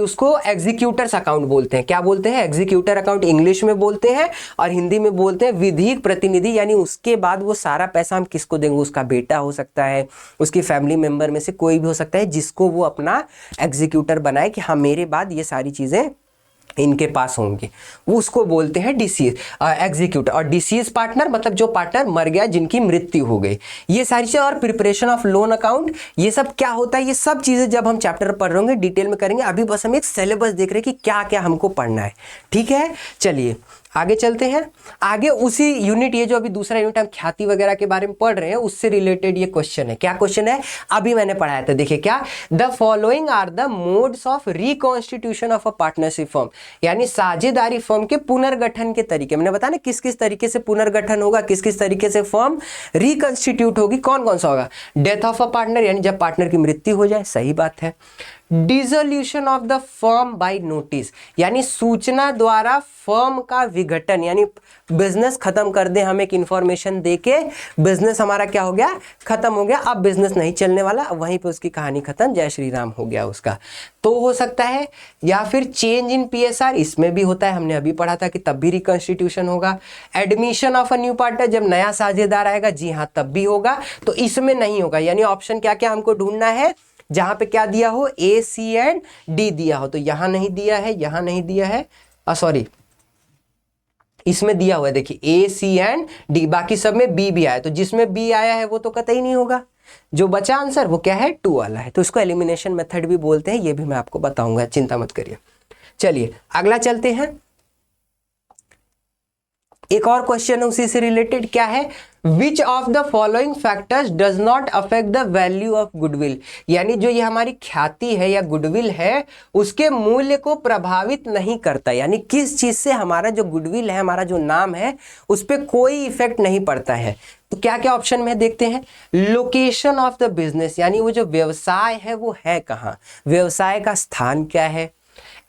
उसको एग्जीक्यूटर्स अकाउंट बोलते हैं। क्या बोलते हैं, एग्जीक्यूटर अकाउंट इंग्लिश में बोलते हैं और हिंदी में बोलते हैं विधिक प्रतिनिधि, यानी उसके बाद वो सारा पैसा हम किसको देंगे, उसका बेटा हो सकता है, उसकी फैमिली मेंबर में से कोई भी हो सकता है जिसको वो अपना एग्जीक्यूटर बनाए कि हाँ मेरे बाद ये सारी चीजें इनके पास होंगे, वो उसको बोलते हैं डिसीज एग्जीक्यूटर। और डिसीज पार्टनर मतलब जो पार्टनर मर गया, जिनकी मृत्यु हो गई, ये सारी चीजें। और प्रिपरेशन ऑफ लोन अकाउंट, ये सब क्या होता है, ये सब चीजें जब हम चैप्टर पढ़ रहे होंगे डिटेल में करेंगे। अभी बस हम एक सिलेबस देख रहे हैं कि क्या क्या हमको पढ़ना है। ठीक है, चलिए आगे चलते हैं। आगे उसी यूनिट, ये जो अभी दूसरा यूनिट हम ख्याति वगैरह के बारे में पढ़ रहे हैं, उससे रिलेटेड ये क्वेश्चन है। क्या क्वेश्चन है, अभी मैंने पढ़ाया था, देखिए क्या, the following are the modes of reconstitution of a partnership firm, यानी साझेदारी फर्म के पुनर्गठन के तरीके। मैंने बताया ना किस किस तरीके से पुनर्गठन होगा, किस किस तरीके से फर्म रिकॉन्स्टिट्यूट होगी, कौन कौन सा होगा, डेथ ऑफ अ पार्टनर, यानी जब पार्टनर की मृत्यु हो जाए, सही बात है। Dissolution of the firm bye notice, यानी सूचना द्वारा फर्म का विघटन, यानी बिजनेस खत्म कर दे, हम एक इंफॉर्मेशन देके बिजनेस हमारा क्या हो गया, खत्म हो गया, अब बिजनेस नहीं चलने वाला, वहीं पे उसकी कहानी खत्म, जय श्री राम हो गया उसका, तो हो सकता है। या फिर चेंज इन पीएसआर, इसमें भी होता है, हमने अभी पढ़ा था कि तब भी रिकॉन्स्टिट्यूशन होगा। Admission of a new partner, जब नया साझेदार आएगा, जी हाँ तब भी होगा, तो इसमें नहीं होगा। यानी ऑप्शन क्या क्या हमको ढूंढना है, जहां पे क्या दिया हो, ए सी एंड डी दिया हो, तो यहां नहीं दिया है, यहां नहीं दिया है, सॉरी इसमें दिया हुआ है, देखिए ए सी एंड डी, बाकी सब में बी भी आया, तो जिसमें बी आया है वो तो कतई नहीं होगा। जो बचा आंसर वो क्या है, 2 वाला है, तो इसको एलिमिनेशन मेथड भी बोलते हैं, ये भी मैं आपको बताऊंगा, चिंता मत करिए। चलिए अगला चलते हैं, एक और क्वेश्चन उसी से रिलेटेड, क्या है, which of the following factors does not affect the value of goodwill, यानी जो ये हमारी ख्याति है या गुडविल है उसके मूल्य को प्रभावित नहीं करता, यानी किस चीज से हमारा जो गुडविल है, हमारा जो नाम है, उस पर कोई इफेक्ट नहीं पड़ता है। तो क्या क्या ऑप्शन में देखते हैं, लोकेशन ऑफ द बिजनेस, यानी वो जो व्यवसाय है वो है कहाँ, व्यवसाय का स्थान क्या है।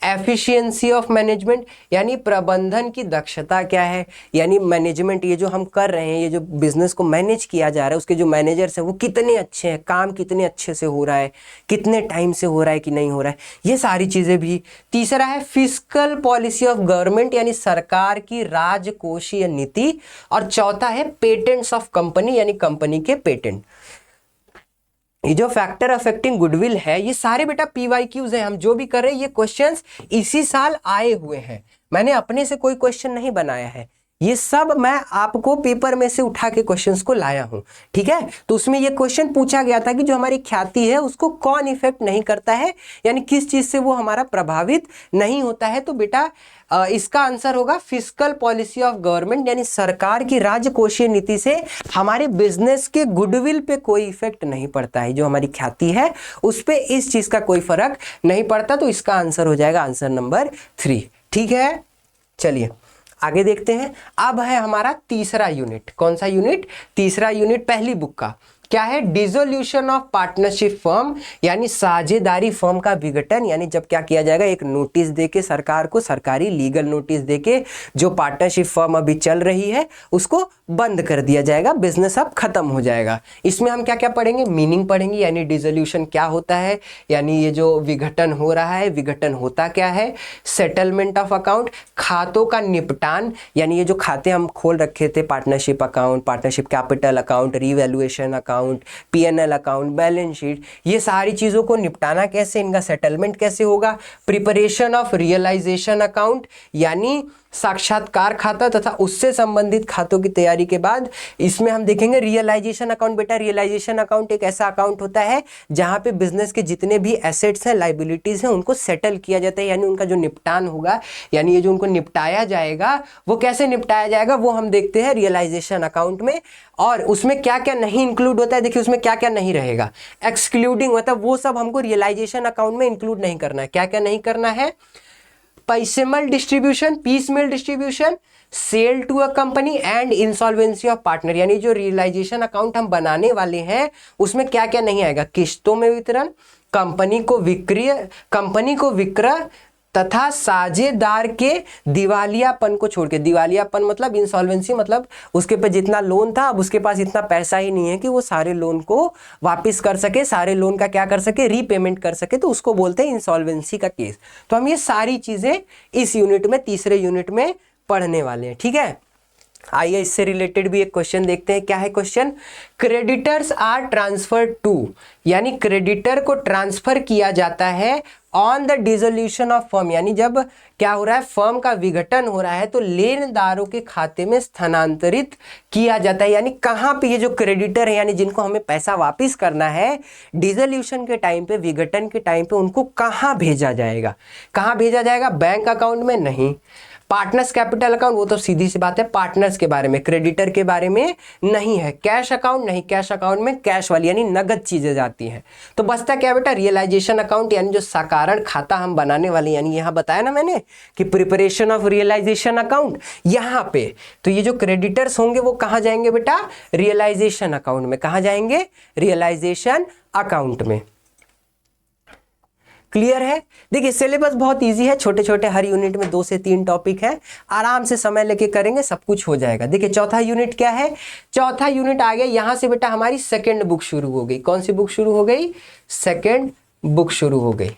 एफिशिएंसी ऑफ मैनेजमेंट, यानी प्रबंधन की दक्षता क्या है, यानी मैनेजमेंट, ये जो हम कर रहे हैं, ये जो बिजनेस को मैनेज किया जा रहा है, उसके जो मैनेजर्स हैं वो कितने अच्छे हैं, काम कितने अच्छे से हो रहा है, कितने टाइम से हो रहा है कि नहीं हो रहा है, ये सारी चीजें भी। तीसरा है फिस्कल पॉलिसी ऑफ गवर्नमेंट, यानी सरकार की राजकोषीय नीति। और चौथा है पेटेंट्स ऑफ कंपनी, यानी कंपनी के पेटेंट। ये जो फैक्टर अफेक्टिंग गुडविल है, ये सारे बेटा पीवाईक्यूज हैं, हम जो भी कर रहे हैं ये क्वेश्चंस इसी साल आए हुए हैं, मैंने अपने से कोई क्वेश्चन नहीं बनाया है, ये सब मैं आपको पेपर में से उठा के क्वेश्चंस को लाया हूं, ठीक है। तो उसमें ये क्वेश्चन पूछा गया था कि जो हमारी ख्याति है उसको कौन इफेक्ट नहीं करता है, यानी किस चीज से वो हमारा प्रभावित नहीं होता है। तो बेटा इसका आंसर होगा फिस्कल पॉलिसी ऑफ गवर्नमेंट, यानी सरकार की राजकोषीय नीति से हमारे बिजनेस के गुडविल पे कोई इफेक्ट नहीं पड़ता है, जो हमारी ख्याति है उस पे इस चीज का कोई फर्क नहीं पड़ता। तो इसका आंसर हो जाएगा आंसर नंबर 3, ठीक है। चलिए आगे देखते हैं, अब है हमारा तीसरा यूनिट, कौन सा यूनिट, तीसरा यूनिट पहली बुक का, क्या है, डिसोल्यूशन ऑफ पार्टनरशिप फर्म, यानी साझेदारी फर्म का विघटन, यानी जब क्या किया जाएगा, एक नोटिस देके सरकार को, सरकारी लीगल नोटिस देके जो पार्टनरशिप फर्म अभी चल रही है उसको बंद कर दिया जाएगा, बिजनेस अब खत्म हो जाएगा। इसमें हम क्या क्या पढ़ेंगे, मीनिंग पढ़ेंगे, यानी डिसोल्यूशन क्या होता है, यानी ये जो विघटन हो रहा है, विघटन होता क्या है, सेटलमेंट ऑफ अकाउंट, खातों का निपटान, यानी ये जो खाते हम खोल रखे थे, partnership account, partnership capital account, revaluation account, PNL account, balance sheet, ये सारी चीजों को निपटाना कैसे, इनका सेटलमेंट कैसे होगा। प्रिपरेशन ऑफ रियलाइजेशन अकाउंट, यानी साक्षात्कार खाता तथा उससे संबंधित खातों की तैयारी के बाद इसमें हम देखेंगे रियलाइजेशन अकाउंट। बेटा रियलाइजेशन अकाउंट एक ऐसा अकाउंट होता है जहां पे बिजनेस के जितने भी एसेट्स हैं, लाइबिलिटीज हैं, उनको सेटल किया जाता है, यानी उनका जो निपटान होगा, यानी ये जो उनको निपटाया जाएगा वो कैसे निपटाया जाएगा वो हम देखते हैं रियलाइजेशन अकाउंट में। और उसमें क्या क्या नहीं इंक्लूड होता है, देखिए उसमें क्या क्या नहीं रहेगा, एक्सक्लूडिंग, मतलब वो सब हमको रियलाइजेशन अकाउंट में इंक्लूड नहीं करना है। क्या क्या नहीं करना है, piecemeal distribution, piecemeal distribution, sale to a company and insolvency of partner, यानी जो रियलाइजेशन अकाउंट हम बनाने वाले हैं उसमें क्या क्या नहीं आएगा, किस्तों में वितरण, कंपनी को विक्रय तथा साझेदार के दिवालियापन को छोड़ के, दिवालियापन मतलब इंसॉल्वेंसी, मतलब उसके पे जितना लोन था अब उसके पास इतना पैसा ही नहीं है कि वो सारे लोन को वापस कर सके, सारे लोन का क्या कर सके, रीपेमेंट कर सके, तो उसको बोलते हैं इंसॉल्वेंसी का केस। तो हम ये सारी चीजें इस यूनिट में, तीसरे यूनिट में पढ़ने वाले हैं, ठीक है। आइए इससे रिलेटेड भी एक क्वेश्चन देखते हैं, क्या है question, creditors are transferred to, यानी क्रेडिटर को ट्रांसफर किया जाता है on the dissolution of firm, यानी जब क्या हो रहा है, फर्म का विघटन हो रहा है तो लेनदारों के खाते में स्थानांतरित किया जाता है। यानी कहाँ पे ये जो क्रेडिटर है, यानी जिनको हमें पैसा वापस करना है, डिसोल्यूशन के टाइम पे, विघटन के टाइम पे उनको कहाँ भेजा जाएगा, कहाँ भेजा जाएगा, बैंक अकाउंट में नहीं, पार्टनर्स कैपिटल अकाउंट वो तो सीधी सी बात है, पार्टनर्स के बारे में, क्रेडिटर के बारे में नहीं है, कैश अकाउंट नहीं, कैश अकाउंट में कैश वाली यानी नगद चीजें जाती हैं। तो बचता क्या बेटा, रियलाइजेशन अकाउंट, यानी जो साधारण खाता हम बनाने वाले, यानी यहाँ बताया ना मैंने कि प्रिपरेशन ऑफ रियलाइजेशन अकाउंट, यहाँ पे तो ये जो क्रेडिटर्स होंगे वो कहाँ जाएंगे बेटा, रियलाइजेशन अकाउंट में, कहाँ जाएंगे, रियलाइजेशन अकाउंट में। क्लियर है? देखिए सिलेबस बहुत इजी है, छोटे छोटे हर यूनिट में 2 से 3 टॉपिक है, आराम से समय लेके करेंगे सब कुछ हो जाएगा। देखिए चौथा यूनिट क्या है, चौथा यूनिट आ गया, यहां से बेटा हमारी सेकंड बुक शुरू हो गई। कौन सी बुक शुरू हो गई? सेकंड बुक शुरू हो गई।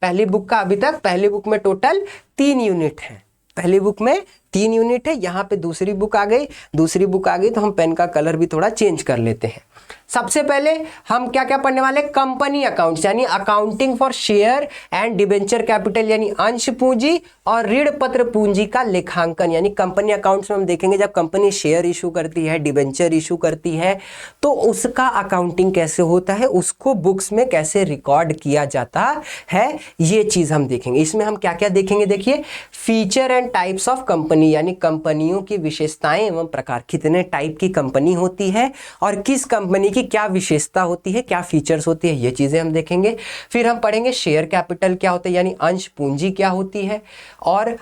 पहली बुक का अभी तक, पहली बुक में टोटल 3 यूनिट है, पहली बुक में 3 यूनिट है, यहाँ पे दूसरी बुक आ गई, दूसरी बुक आ गई तो हम पेन का कलर भी थोड़ा चेंज कर लेते हैं। सबसे पहले हम क्या क्या पढ़ने वाले? कंपनी अकाउंट्स यानी accounting for share and debenture capital यानी अंश पूंजी और ऋण पत्र पूंजी का लेखांकन। यानी कंपनी अकाउंट्स में हम देखेंगे जब कंपनी शेयर इशू करती है, डिबेंचर इशू करती है, तो उसका अकाउंटिंग कैसे होता है, उसको बुक्स में कैसे रिकॉर्ड किया जाता है, ये चीज हम देखेंगे। इसमें हम क्या क्या देखेंगे? देखिए feature and types of company यानी कंपनियों की विशेषताएं एवं प्रकार, कितने टाइप की कंपनी होती है और किस कंपनी की क्या विशेषता होती है, क्या फीचर्स होती है, ये चीजें हम देखेंगे। फिर हम पढ़ेंगे शेयर कैपिटल क्या होता है यानी अंश पूंजी क्या होती है, और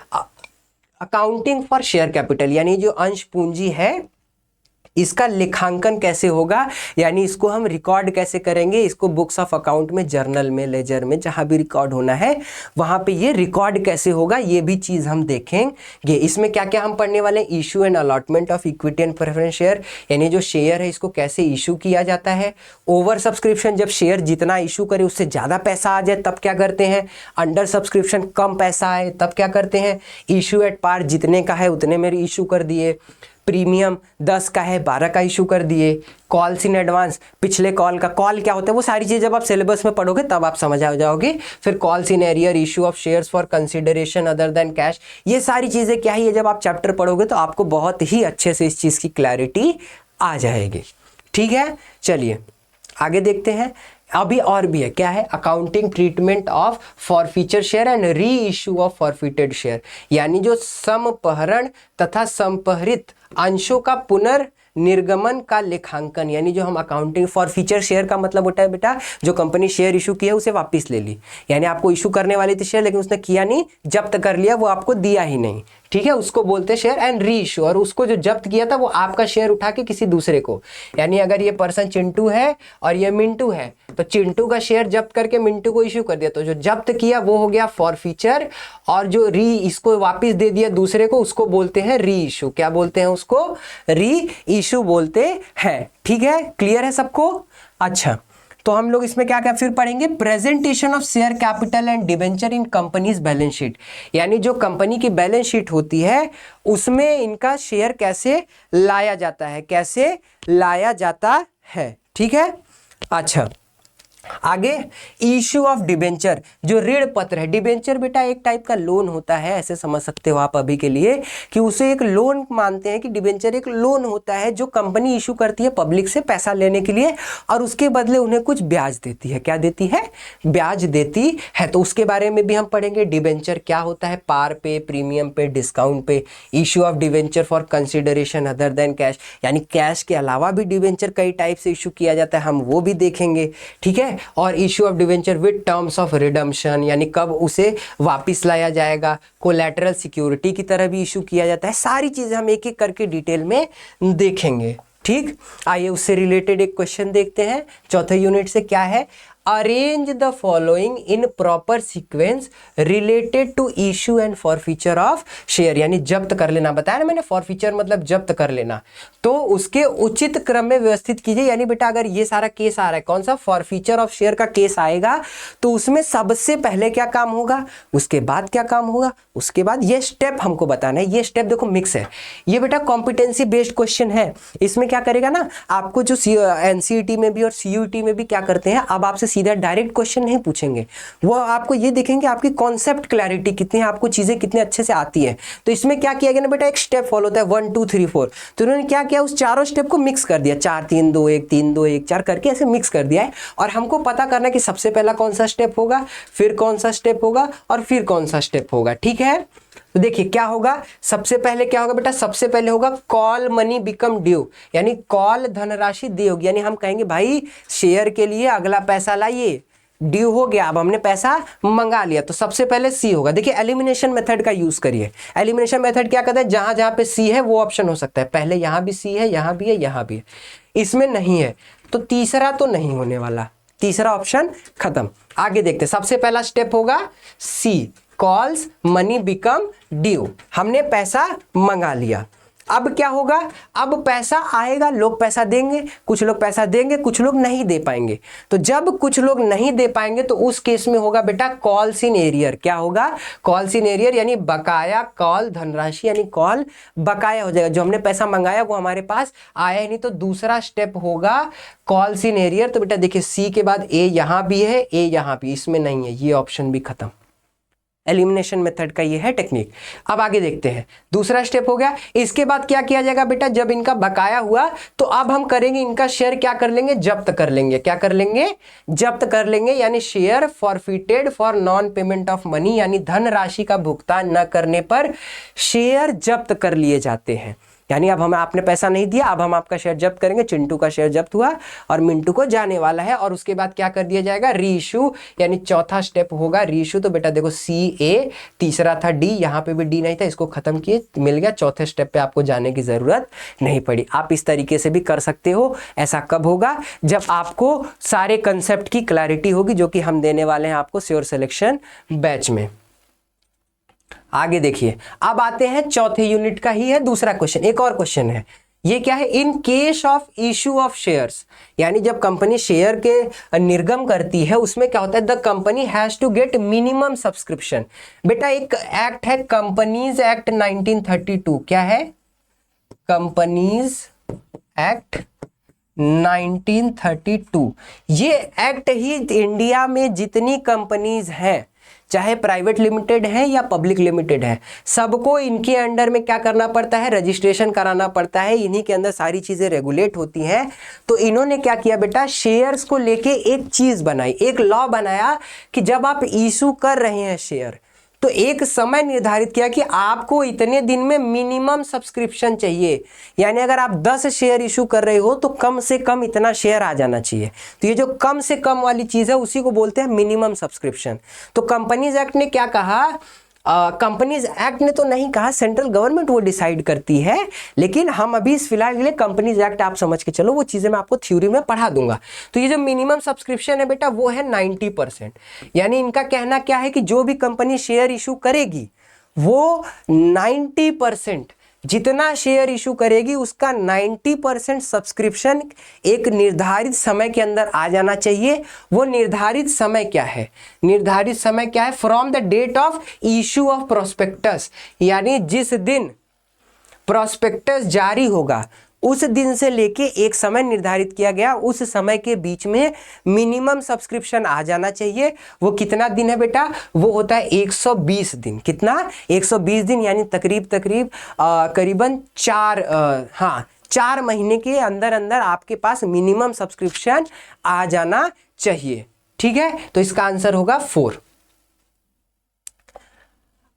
अकाउंटिंग फॉर शेयर कैपिटल यानी जो अंश पूंजी है इसका लेखांकन कैसे होगा, यानी इसको हम रिकॉर्ड कैसे करेंगे, इसको बुक्स ऑफ अकाउंट में, जर्नल में, लेजर में, जहां भी रिकॉर्ड होना है वहां पे ये रिकॉर्ड कैसे होगा, ये भी चीज हम देखेंगे। इसमें क्या क्या हम पढ़ने वाले हैं? Issue and allotment of equity and preference share यानी जो शेयर है इसको कैसे इशू किया जाता है। ओवर सब्सक्रिप्शन, जब शेयर जितना इशू करे उससे ज्यादा पैसा आ जाए तब क्या करते हैं। अंडर सब्सक्रिप्शन, कम पैसा आए तब क्या करते हैं। इशू एट पार, जितने का है उतने में इशू कर दिए। प्रीमियम 10 का है 12 का इशू कर दिए। कॉल्स इन एडवांस, पिछले कॉल का, कॉल क्या होता है वो सारी चीज़ जब आप सिलेबस में पढ़ोगे तब आप समझ आ जाओगे। फिर calls in arrear, issue of shares for consideration other than cash, ये सारी चीज़ें क्या है, जब आप चैप्टर पढ़ोगे तो आपको बहुत ही अच्छे से इस चीज़ की क्लैरिटी आ जाएगी। ठीक है, चलिए आगे देखते हैं। अभी और भी है, क्या है? Accounting treatment of forfeiture share and re issue of forfeited share यानी जो समपहरण तथा संपहरित अंशों का पुनर्निर्गमन का लेखांकन, यानी जो हम अकाउंटिंग फॉर फीचर शेयर का मतलब होता है बेटा जो कंपनी शेयर इशू किया उसे वापस ले ली, यानी आपको इशू करने वाली थी शेयर लेकिन उसने किया नहीं, जब्त कर लिया, वो आपको दिया ही नहीं। ठीक है, उसको बोलते हैं शेयर एंड री इशू, और उसको जो जब्त किया था वो आपका शेयर उठा के किसी दूसरे को, यानी अगर ये पर्सन चिंटू है और ये मिंटू है तो चिंटू का शेयर जब्त करके मिंटू को इशू कर दिया, तो जो जब्त किया वो हो गया फॉरफीचर, और जो री इसको वापस दे दिया दूसरे को उसको बोलते हैं री इशू। क्या बोलते हैं उसको? री इशू बोलते हैं। ठीक है, क्लियर है सबको? अच्छा, तो हम लोग इसमें क्या क्या फिर पढ़ेंगे? Presentation of share capital and debenture in companies balance sheet, यानी जो कंपनी की बैलेंस शीट होती है उसमें इनका शेयर कैसे लाया जाता है, कैसे लाया जाता है। ठीक है, अच्छा आगे इशू ऑफ डिबेंचर, जो ऋण पत्र है। डिबेंचर बेटा एक टाइप का लोन होता है, ऐसे समझ सकते हो आप अभी के लिए कि उसे एक लोन मानते हैं कि डिबेंचर एक लोन होता है जो कंपनी इशू करती है पब्लिक से पैसा लेने के लिए और उसके बदले उन्हें कुछ ब्याज देती है। क्या देती है? ब्याज देती है। तो उसके बारे में भी हम पढ़ेंगे। डिबेंचर क्या होता है, पार पे, प्रीमियम पे, डिस्काउंट पे। Issue of debenture for consideration other than cash, यानी कैश के अलावा भी डिबेंचर कई टाइप से इशू किया जाता है, हम वो भी देखेंगे। ठीक है, और issue of debenture with terms of redemption, यानी कब उसे वापस लाया जाएगा। कोलैटरल सिक्योरिटी की तरह भी इशू किया जाता है। सारी चीजें हम एक एक करके डिटेल में देखेंगे। ठीक, आइए उससे रिलेटेड एक क्वेश्चन देखते हैं चौथे यूनिट से। क्या है? Arrange the following in proper sequence related to issue and forfeiture of share, यानी जब्त कर लेना। बताया ना मैंने, फॉरफीचर मतलब जब्त कर लेना, तो उसके उचित क्रम में व्यवस्थित कीजिए। यानी बेटा अगर ये सारा केस आ रहा है, कौन सा? फॉरफीचर ऑफ शेयर का केस आएगा, तो उसमें सबसे पहले क्या काम होगा, उसके बाद क्या काम होगा, उसके बाद ये स्टेप हमको बताना है। ये स्टेप देखो मिक्स है, ये बेटा कॉम्पिटेंसी बेस्ड क्वेश्चन है। इसमें क्या करेगा ना, आपको जो एनसीईटी में भी और सीयूईटी में भी क्या करते हैं, अब आपसे सीधा डायरेक्ट क्वेश्चन नहीं पूछेंगे, वो आपको ये देखेंगे आपकी कॉन्सेप्ट क्लैरिटी कितनी है, आपको चीजें कितने अच्छे से आती है। तो इसमें क्या किया गया ना बेटा, एक स्टेप फॉलो होता है 1 2 3 4, तो उन्होंने क्या किया, उस चारों स्टेप को मिक्स कर दिया, 4 3 2 1 3 2 1 4 करके ऐसे मिक्स कर दिया है। और हमको पता करना है कि सबसे पहला कौन सा स्टेप होगा, फिर कौन सा स्टेप होगा और फिर कौन सा स्टेप होगा। ठीक है, तो देखिए क्या होगा, सबसे पहले क्या होगा बेटा, सबसे पहले होगा कॉल मनी बिकम ड्यू, यानी कॉल धनराशि दी होगी, यानी हम कहेंगे भाई शेयर के लिए अगला पैसा लाइए, ड्यू हो गया, अब हमने पैसा मंगा लिया, तो सबसे पहले सी होगा। देखिए एलिमिनेशन मेथड का यूज करिए। एलिमिनेशन मेथड क्या कहता है, जहां जहां पे सी है वो ऑप्शन हो सकता है, पहले यहां भी सी है, यहां भी है, यहां भी है, इसमें नहीं है, तो तीसरा तो नहीं होने वाला। तीसरा ऑप्शन खत्म। आगे देखते, सबसे पहला स्टेप होगा सी, कॉल्स मनी बिकम ड्यू। हमने पैसा मंगा लिया, अब क्या होगा, अब पैसा आएगा, लोग पैसा देंगे, कुछ लोग पैसा देंगे, कुछ लोग नहीं दे पाएंगे। तो जब कुछ लोग नहीं दे पाएंगे तो उस केस में होगा बेटा कॉल्स इन एरियर। क्या होगा, कॉल्स इन एरियर, यानी बकाया कॉल धनराशि, यानी कॉल बकाया हो जाएगा। जो हमने पैसा मंगाया वो हमारे पास आया ही नहीं, तो दूसरा स्टेप होगा कॉल्स इन एरियर। तो बेटा देखिए सी के बाद ए यहां भी है, ए यहां भी, इसमें नहीं है, ये ऑप्शन भी खत्म। एलिमिनेशन मेथड का ये है टेक्निक। अब आगे देखते हैं, दूसरा स्टेप हो गया। इसके बाद क्या किया जाएगा बेटा, जब इनका बकाया हुआ तो अब हम करेंगे इनका शेयर क्या कर लेंगे, जब्त कर लेंगे। क्या कर लेंगे, जब्त कर लेंगे, यानी share forfeited for non payment of money, यानी धन राशि का भुगतान न करने पर शेयर जब्त कर लिए जाते हैं। यानी अब हमें, आपने पैसा नहीं दिया, अब हम आपका शेयर जब्त करेंगे। चिंटू का शेयर जब्त हुआ और मिंटू को जाने वाला है, और उसके बाद क्या कर दिया जाएगा, रीइशू, यानी चौथा स्टेप होगा रीइशू। तो बेटा देखो सी ए, तीसरा था डी, यहाँ पे भी डी नहीं था, इसको खत्म किए, मिल गया। चौथे स्टेप पे आपको जाने की जरूरत नहीं पड़ी। आप इस तरीके से भी कर सकते हो। ऐसा कब होगा, जब आपको सारे कंसेप्ट की क्लैरिटी होगी, जो कि हम देने वाले हैं आपको श्योर सिलेक्शन बैच में। आगे देखिए, अब आते हैं चौथे यूनिट का ही है दूसरा क्वेश्चन। एक और क्वेश्चन है, ये क्या है, in case of issue of shares, यानी जब कंपनी शेयर के निर्गम करती है उसमें क्या होता है, the company has to get minimum subscription. बेटा एक एक्ट है कंपनीज एक्ट 1932, क्या है, कंपनीज एक्ट 1932। ये एक्ट ही इंडिया में जितनी कंपनीज हैं, चाहे प्राइवेट लिमिटेड है या पब्लिक लिमिटेड है, सबको इनके अंडर में क्या करना पड़ता है, रजिस्ट्रेशन कराना पड़ता है। इन्हीं के अंदर सारी चीजें रेगुलेट होती हैं। तो इन्होंने क्या किया बेटा, शेयर्स को लेके एक चीज बनाई, एक लॉ बनाया कि जब आप इशू कर रहे हैं शेयर, तो एक समय निर्धारित किया कि आपको इतने दिन में मिनिमम सब्सक्रिप्शन चाहिए। यानी अगर आप 10 शेयर इशू कर रहे हो तो कम से कम इतना शेयर आ जाना चाहिए। तो ये जो कम से कम वाली चीज है उसी को बोलते हैं मिनिमम सब्सक्रिप्शन। तो कंपनीज एक्ट ने क्या कहा, कंपनीज एक्ट ने तो नहीं कहा, सेंट्रल गवर्नमेंट वो डिसाइड करती है, लेकिन हम अभी इस फिलहाल के लिए कंपनीज एक्ट आप समझ के चलो, वो चीजें मैं आपको थ्योरी में पढ़ा दूंगा। तो ये जो मिनिमम सब्सक्रिप्शन है बेटा वो है 90%। यानी इनका कहना क्या है कि जो भी कंपनी शेयर इशू करेगी वो 90%, जितना शेयर इशू करेगी उसका 90% सब्सक्रिप्शन एक निर्धारित समय के अंदर आ जाना चाहिए। वो निर्धारित समय क्या है, निर्धारित समय क्या है, from the date of issue of prospectus, यानी जिस दिन प्रोस्पेक्टस जारी होगा उस दिन से लेके एक समय निर्धारित किया गया, उस समय के बीच में मिनिमम सब्सक्रिप्शन आ जाना चाहिए। वो कितना दिन है बेटा, वो होता है 120 दिन। कितना, 120 दिन, यानी करीबन 4 महीने के अंदर अंदर आपके पास मिनिमम सब्सक्रिप्शन आ जाना चाहिए। ठीक है, तो इसका आंसर होगा 4।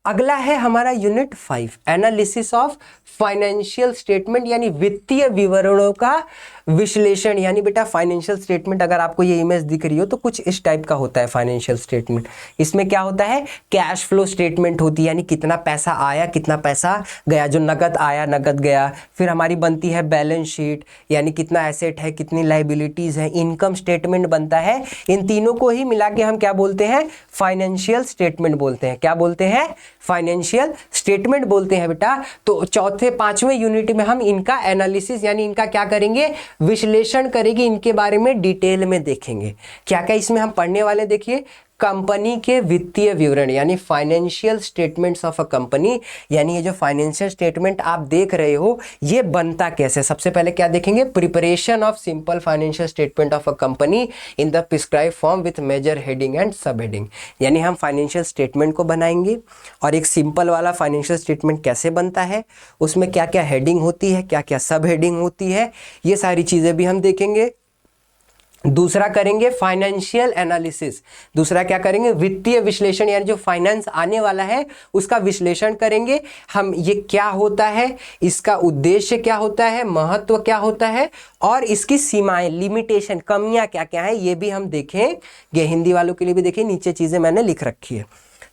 अगला है हमारा unit 5, analysis of financial statement, यानी वित्तीय विवरणों का विश्लेषण। यानी बेटा फाइनेंशियल स्टेटमेंट, अगर आपको ये इमेज दिख रही हो तो कुछ इस टाइप का होता है फाइनेंशियल स्टेटमेंट। इसमें क्या होता है, कैश फ्लो स्टेटमेंट होती है, यानी कितना पैसा आया कितना पैसा गया, जो नगद आया नगद गया। फिर हमारी बनती है बैलेंस शीट, यानी कितना एसेट है कितनी लाइबिलिटीज है। इनकम स्टेटमेंट बनता है। इन तीनों को ही मिला के हम क्या बोलते हैं, फाइनेंशियल स्टेटमेंट बोलते हैं। क्या बोलते हैं, फाइनेंशियल स्टेटमेंट बोलते हैं बेटा। तो चौथे 5वें यूनिट में हम इनका एनालिसिस, यानी इनका क्या करेंगे, विश्लेषण करेंगे, इनके बारे में डिटेल में देखेंगे। क्या क्या इसमें हम पढ़ने वाले, देखिए कंपनी के वित्तीय विवरण, यानी financial statements of a company. यानी ये जो फाइनेंशियल स्टेटमेंट आप देख रहे हो ये बनता कैसे। सबसे पहले क्या देखेंगे, preparation of simple financial statement of a company in the prescribe form with major heading and sub heading. यानी हम फाइनेंशियल स्टेटमेंट को बनाएंगे और एक सिंपल वाला फाइनेंशियल स्टेटमेंट कैसे बनता है, उसमें क्या क्या हेडिंग होती है, क्या क्या सब हेडिंग होती है, ये सारी चीज़ें भी हम देखेंगे। दूसरा करेंगे फाइनेंशियल एनालिसिस। दूसरा क्या करेंगे, वित्तीय विश्लेषण, यानी जो फाइनेंस आने वाला है उसका विश्लेषण करेंगे हम। ये क्या होता है, इसका उद्देश्य क्या होता है, महत्व क्या होता है, और इसकी सीमाएं, लिमिटेशन, कमियां क्या क्या है, ये भी हम देखेंगे। हिंदी वालों के लिए भी देखिए नीचे चीजें मैंने लिख रखी है।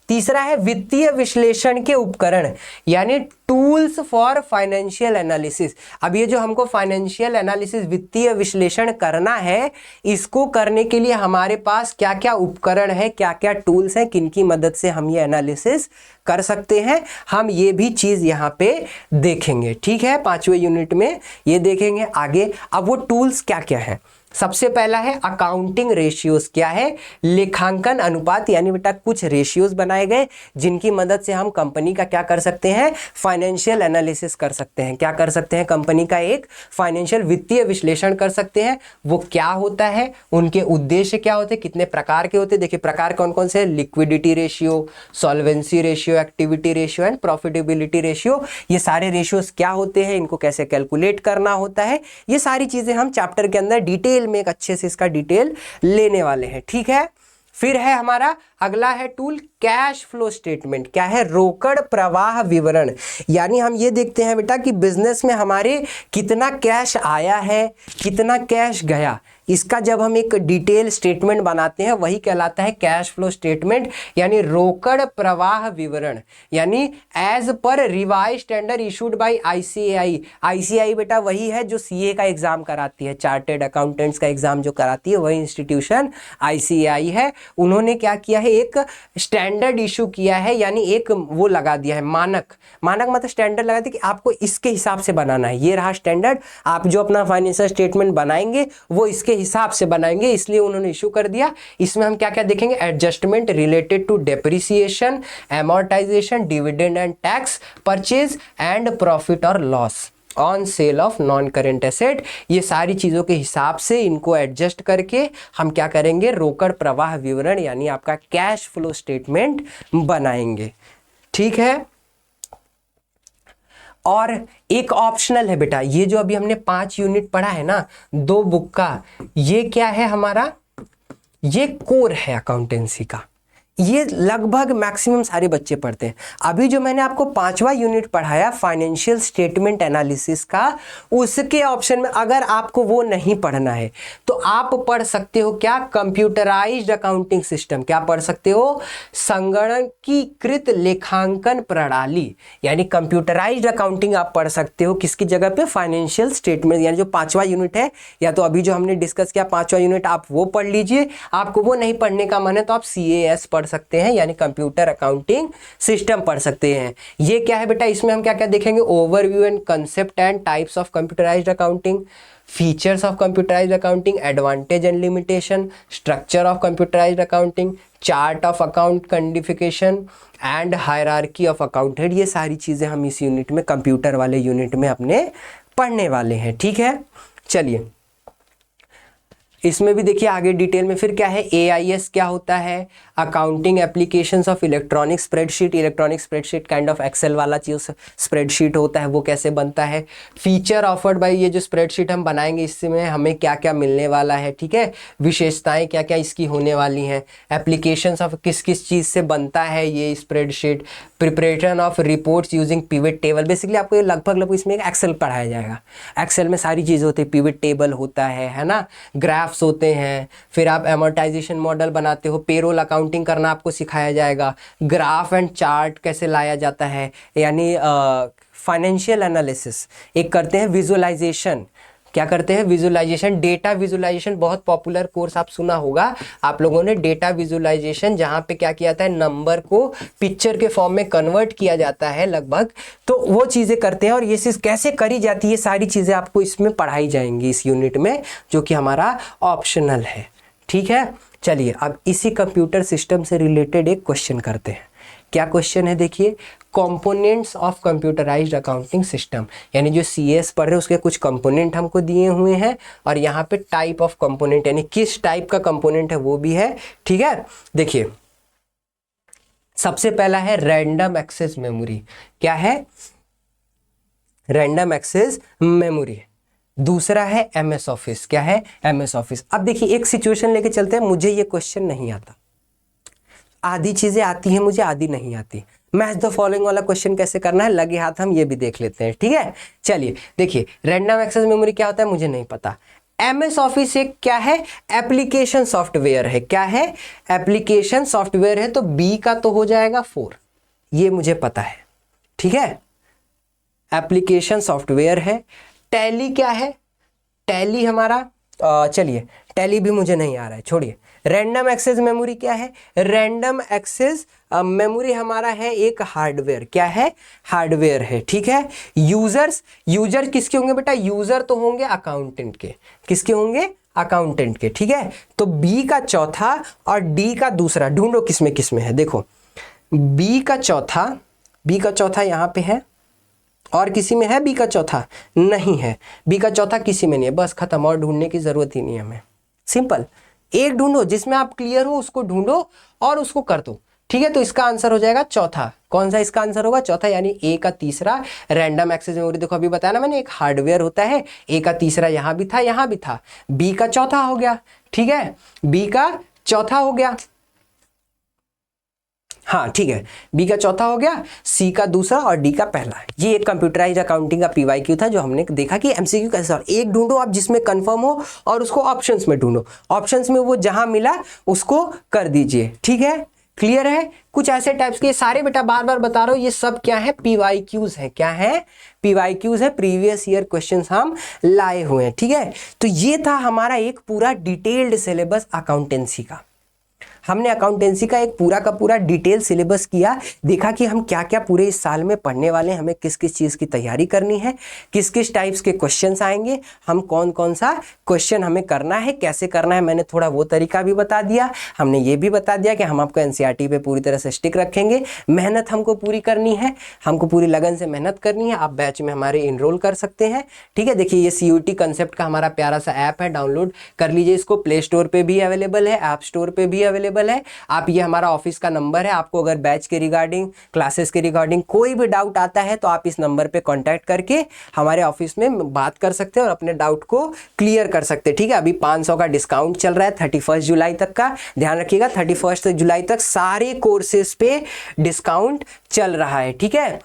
तीसरा है वित्तीय विश्लेषण के उपकरण, यानी टूल्स फॉर फाइनेंशियल एनालिसिस। अब ये जो हमको फाइनेंशियल एनालिसिस, वित्तीय विश्लेषण करना है, इसको करने के लिए हमारे पास क्या क्या उपकरण है, क्या क्या टूल्स हैं, किनकी मदद से हम ये एनालिसिस कर सकते हैं, हम ये भी चीज यहाँ पे देखेंगे। ठीक है, 5वें यूनिट में ये देखेंगे आगे। अब वो टूल्स क्या क्या है, सबसे पहला है अकाउंटिंग रेशियोज। क्या है? लेखांकन अनुपात, यानी बेटा कुछ रेशियोज बनाए गए जिनकी मदद से हम कंपनी का क्या कर सकते हैं, फाइनेंशियल एनालिसिस कर सकते हैं। क्या कर सकते हैं? कंपनी का एक फाइनेंशियल वित्तीय विश्लेषण कर सकते हैं। वो क्या होता है, उनके उद्देश्य क्या होते हैं, कितने प्रकार के होते हैं। देखिए प्रकार कौन कौन से हैं, liquidity ratio, solvency ratio, activity ratio and profitability ratio. ये सारे रेशियोज क्या होते हैं, इनको कैसे कैलकुलेट करना होता है, ये सारी चीजें हम चैप्टर के अंदर डिटेल में एक अच्छे से इसका डिटेल लेने वाले हैं। ठीक है, फिर है हमारा अगला है टूल कैश फ्लो स्टेटमेंट। क्या है? रोकड़ प्रवाह विवरण। यानी हम ये देखते हैं बेटा कि बिजनेस में हमारे कितना कैश आया है, कितना कैश गया, इसका जब हम एक डिटेल स्टेटमेंट बनाते हैं वही कहलाता है कैश फ्लो स्टेटमेंट, यानी रोकड़ प्रवाह विवरण। यानी as per revise standard issued by ICAI. ICAI बेटा वही है जो सीए का एग्जाम कराती है, चार्टेड अकाउंटेंट्स का एग्जाम जो कराती है वही इंस्टीट्यूशन आईसीएआई है। उन्होंने क्या किया है, एक स्टैंडर्ड इशू किया है, यानी एक वो लगा दिया है मानक। मानक मतलब स्टैंडर्ड लगा दिया कि आपको इसके हिसाब से बनाना है, ये रहा स्टैंडर्ड, आप जो अपना फाइनेंशियल स्टेटमेंट बनाएंगे वो इसके हिसाब से बनाएंगे, इसलिए उन्होंने इशू कर दिया। इसमें हम क्या क्या देखेंगे, adjustment related to depreciation, amortisation, dividend and tax, purchase and profit और loss on sale of non current asset. ये सारी चीज़ों के हिसाब से इनको एडजस्ट करके हम क्या करेंगे, रोकड़ प्रवाह विवरण यानी आपका कैश फ्लो स्टेटमेंट बनाएंगे। ठीक है, और एक ऑप्शनल है बेटा, ये जो अभी हमने 5 यूनिट पढ़ा है ना 2 बुक का, ये क्या है हमारा, ये कोर है अकाउंटेंसी का, ये लगभग मैक्सिमम सारे बच्चे पढ़ते हैं। अभी जो मैंने आपको 5वां यूनिट पढ़ाया फाइनेंशियल स्टेटमेंट एनालिसिस का, उसके ऑप्शन में अगर आपको वो नहीं पढ़ना है तो आप पढ़ सकते हो क्या, कंप्यूटराइज्ड अकाउंटिंग सिस्टम। क्या पढ़ सकते हो, संगणकीकृत लेखांकन प्रणाली, यानी कंप्यूटराइज्ड अकाउंटिंग आप पढ़ सकते हो। किसकी जगह पे, फाइनेंशियल स्टेटमेंट, यानी जो 5वां यूनिट है, या तो अभी जो हमने डिस्कस किया 5वां यूनिट आप वो पढ़ लीजिए। आपको वो नहीं पढ़ने का मन है तो आप CAS पढ़ सकते हैं, यानी कंप्यूटर अकाउंटिंग सिस्टम पढ़ सकते हैं। ये क्या है बेटा, इसमें हम क्या क्या देखेंगे, overview and concept and types of computerised accounting, features of computerised accounting, advantage and limitation, structure of computerised accounting, chart of account codification and hierarchy of account head. ये सारी चीजें हम इस यूनिट में, कंप्यूटर वाले यूनिट में अपने पढ़ने वाले हैं। ठीक है, चलिए इसमें भी देखिए आगे डिटेल में। फिर क्या है, AIS क्या होता है, accounting applications of electronic spreadsheet. Electronic spreadsheet kind of Excel वाला चीज स्प्रेडशीट होता है, वो कैसे बनता है। फीचर ऑफर्ड बाय, ये जो स्प्रेडशीट हम बनाएंगे इसमें हमें क्या क्या मिलने वाला है, ठीक है, विशेषताएं क्या क्या इसकी होने वाली हैं। एप्लीकेशंस ऑफ किस किस चीज से बनता है ये spreadsheet. Preparation of reports using pivot table. Basically आपको ये लगभग इसमें एक्सेल पढ़ाया जाएगा। एक्सेल में सारी चीज़ होती है, पिवट टेबल होता है ना, ग्राफ्स होते हैं। फिर आप एमोर्टाइजेशन मॉडल बनाते हो, पेरोल अकाउंटिंग करना आपको सिखाया जाएगा, ग्राफ एंड चार्ट कैसे लाया जाता है, यानी फाइनेंशियल एनालिसिस एक करते हैं, विजुअलाइजेशन क्या करते हैं, विजुअलाइजेशन, डेटा विजुअलाइजेशन बहुत पॉपुलर कोर्स आप सुना होगा आप लोगों ने, डेटा विजुअलाइजेशन, जहां पे क्या किया जाता है, नंबर को पिक्चर के फॉर्म में कन्वर्ट किया जाता है लगभग, तो वो चीज़ें करते हैं। और ये चीज़ कैसे करी जाती है, सारी चीज़ें आपको इसमें पढ़ाई जाएंगी इस यूनिट में, जो कि हमारा ऑप्शनल है। ठीक है, चलिए अब इसी कंप्यूटर सिस्टम से रिलेटेड एक क्वेश्चन करते हैं। क्या क्वेश्चन है, देखिए, components of computerised accounting system, यानी जो CS पढ़ रहे हैं उसके कुछ कंपोनेंट हमको दिए हुए हैं, और यहाँ पे टाइप ऑफ कंपोनेंट, यानी किस टाइप का कंपोनेंट है वो भी है। ठीक है, देखिए सबसे पहला है रैंडम एक्सेस मेमोरी। क्या है, रैंडम एक्सेस मेमोरी। दूसरा है MS ऑफिस। क्या है, MS ऑफिस। अब देखिए एक सिचुएशन लेके चलते हैं, मुझे ये क्वेश्चन नहीं आता, आधी चीजें आती हैं मुझे, आधी नहीं आती। मैच द फॉलोइंग वाला क्वेश्चन कैसे करना है, लगे हाथ हम ये भी देख लेते हैं। ठीक है, चलिए देखिए, रैंडम एक्सेस मेमोरी क्या होता है मुझे नहीं पता, MS ऑफिस एक क्या है, एप्लीकेशन सॉफ्टवेयर है। क्या है, एप्लीकेशन सॉफ्टवेयर है, तो B का तो हो जाएगा 4, ये मुझे पता है, ठीक है। एप्लीकेशन सॉफ्टवेयर है। टैली क्या है, टैली हमारा चलिए टैली भी मुझे नहीं आ रहा है, छोड़िए। रैंडम एक्सेस मेमोरी क्या है, रैंडम एक्सेस मेमोरी हमारा है एक हार्डवेयर। क्या है, हार्डवेयर है, ठीक है। यूजर्स, यूजर किसके होंगे बेटा, यूजर तो होंगे अकाउंटेंट के। किसके होंगे, अकाउंटेंट के, ठीक है। तो बी का चौथा और डी का दूसरा, ढूंढो किसमें किसमें है। देखो बी का चौथा यहां पे है, और किसी में है बी का चौथा, नहीं है। बी का चौथा किसी में नहीं है, बस खत्म, और ढूंढने की जरूरत ही नहीं है हमें। सिंपल, एक ढूंढो जिसमें आप क्लियर हो, उसको ढूंढो और उसको कर दो, ठीक है। तो इसका आंसर हो जाएगा चौथा। कौन सा इसका आंसर होगा, चौथा, यानी ए का तीसरा रैंडम एक्सेस मेमोरी। देखो अभी बताया ना मैंने, एक हार्डवेयर होता है, ए का तीसरा यहां भी था, यहां भी था, बी का चौथा हो गया, ठीक है, बी का चौथा हो गया, हाँ ठीक है, बी का चौथा हो गया, सी का दूसरा और डी का पहला। ये एक कंप्यूटराइज अकाउंटिंग का पीवाईक्यू था, जो हमने देखा कि एमसीक्यू कैसे सॉल्व। एक ढूंढो आप जिसमें कंफर्म हो, और उसको ऑप्शंस में ढूंढो, ऑप्शंस में वो जहां मिला उसको कर दीजिए, ठीक है। क्लियर है, कुछ ऐसे टाइप्स के सारे बेटा बार बार बता रहा हूं, ये सब क्या है, पीवाईक्यूज है। क्या है, पीवाईक्यूज है, प्रीवियस ईयर क्वेश्चंस हम लाए हुए हैं, ठीक है। तो ये था हमारा एक पूरा डिटेल्ड सिलेबस अकाउंटेंसी का। हमने अकाउंटेंसी का एक पूरा का पूरा डिटेल सिलेबस किया, देखा कि हम क्या क्या पूरे इस साल में पढ़ने वाले हैं, हमें किस किस चीज़ की तैयारी करनी है, किस किस टाइप्स के क्वेश्चंस आएंगे, हम कौन कौन सा क्वेश्चन हमें करना है, कैसे करना है। मैंने थोड़ा वो तरीका भी बता दिया, हमने ये भी बता दिया कि हम आपको एनसीईआरटी पे पूरी तरह से स्टिक रखेंगे। मेहनत हमको पूरी करनी है, हमको पूरी लगन से मेहनत करनी है। आप बैच में हमारे इनरोल कर सकते हैं, ठीक है। देखिए ये CUET कंसेप्ट का हमारा प्यारा सा ऐप है, डाउनलोड कर लीजिए इसको। प्ले स्टोर पर भी अवेलेबल है, ऐप स्टोर पर भी अवेलेबल है। आप, ये हमारा ऑफिस का नंबर है, आपको अगर बैच के रिगार्डिंग, क्लासेस के रिगार्डिंग कोई भी डाउट आता है तो आप इस नंबर पे कांटेक्ट करके हमारे ऑफिस में बात कर सकते हैं और अपने डाउट को क्लियर कर सकते हैं, ठीक है। अभी 500 का डिस्काउंट चल रहा है 31 जुलाई तक का, ध्यान रखिएगा 31 जुलाई तक सारे कोर्सेज पे डिस्काउंट चल रहा है, ठीक है।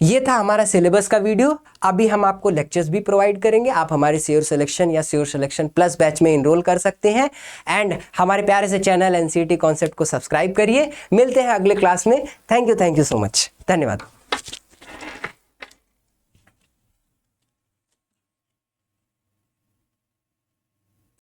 ये था हमारा सिलेबस का वीडियो। अभी हम आपको लेक्चर्स भी प्रोवाइड करेंगे, आप हमारे श्योर सिलेक्शन या श्योर सिलेक्शन प्लस बैच में इनरोल कर सकते हैं। एंड हमारे प्यारे से चैनल एनसीईटी कॉन्सेप्ट को सब्सक्राइब करिए। मिलते हैं अगले क्लास में। थैंक यू सो मच, धन्यवाद।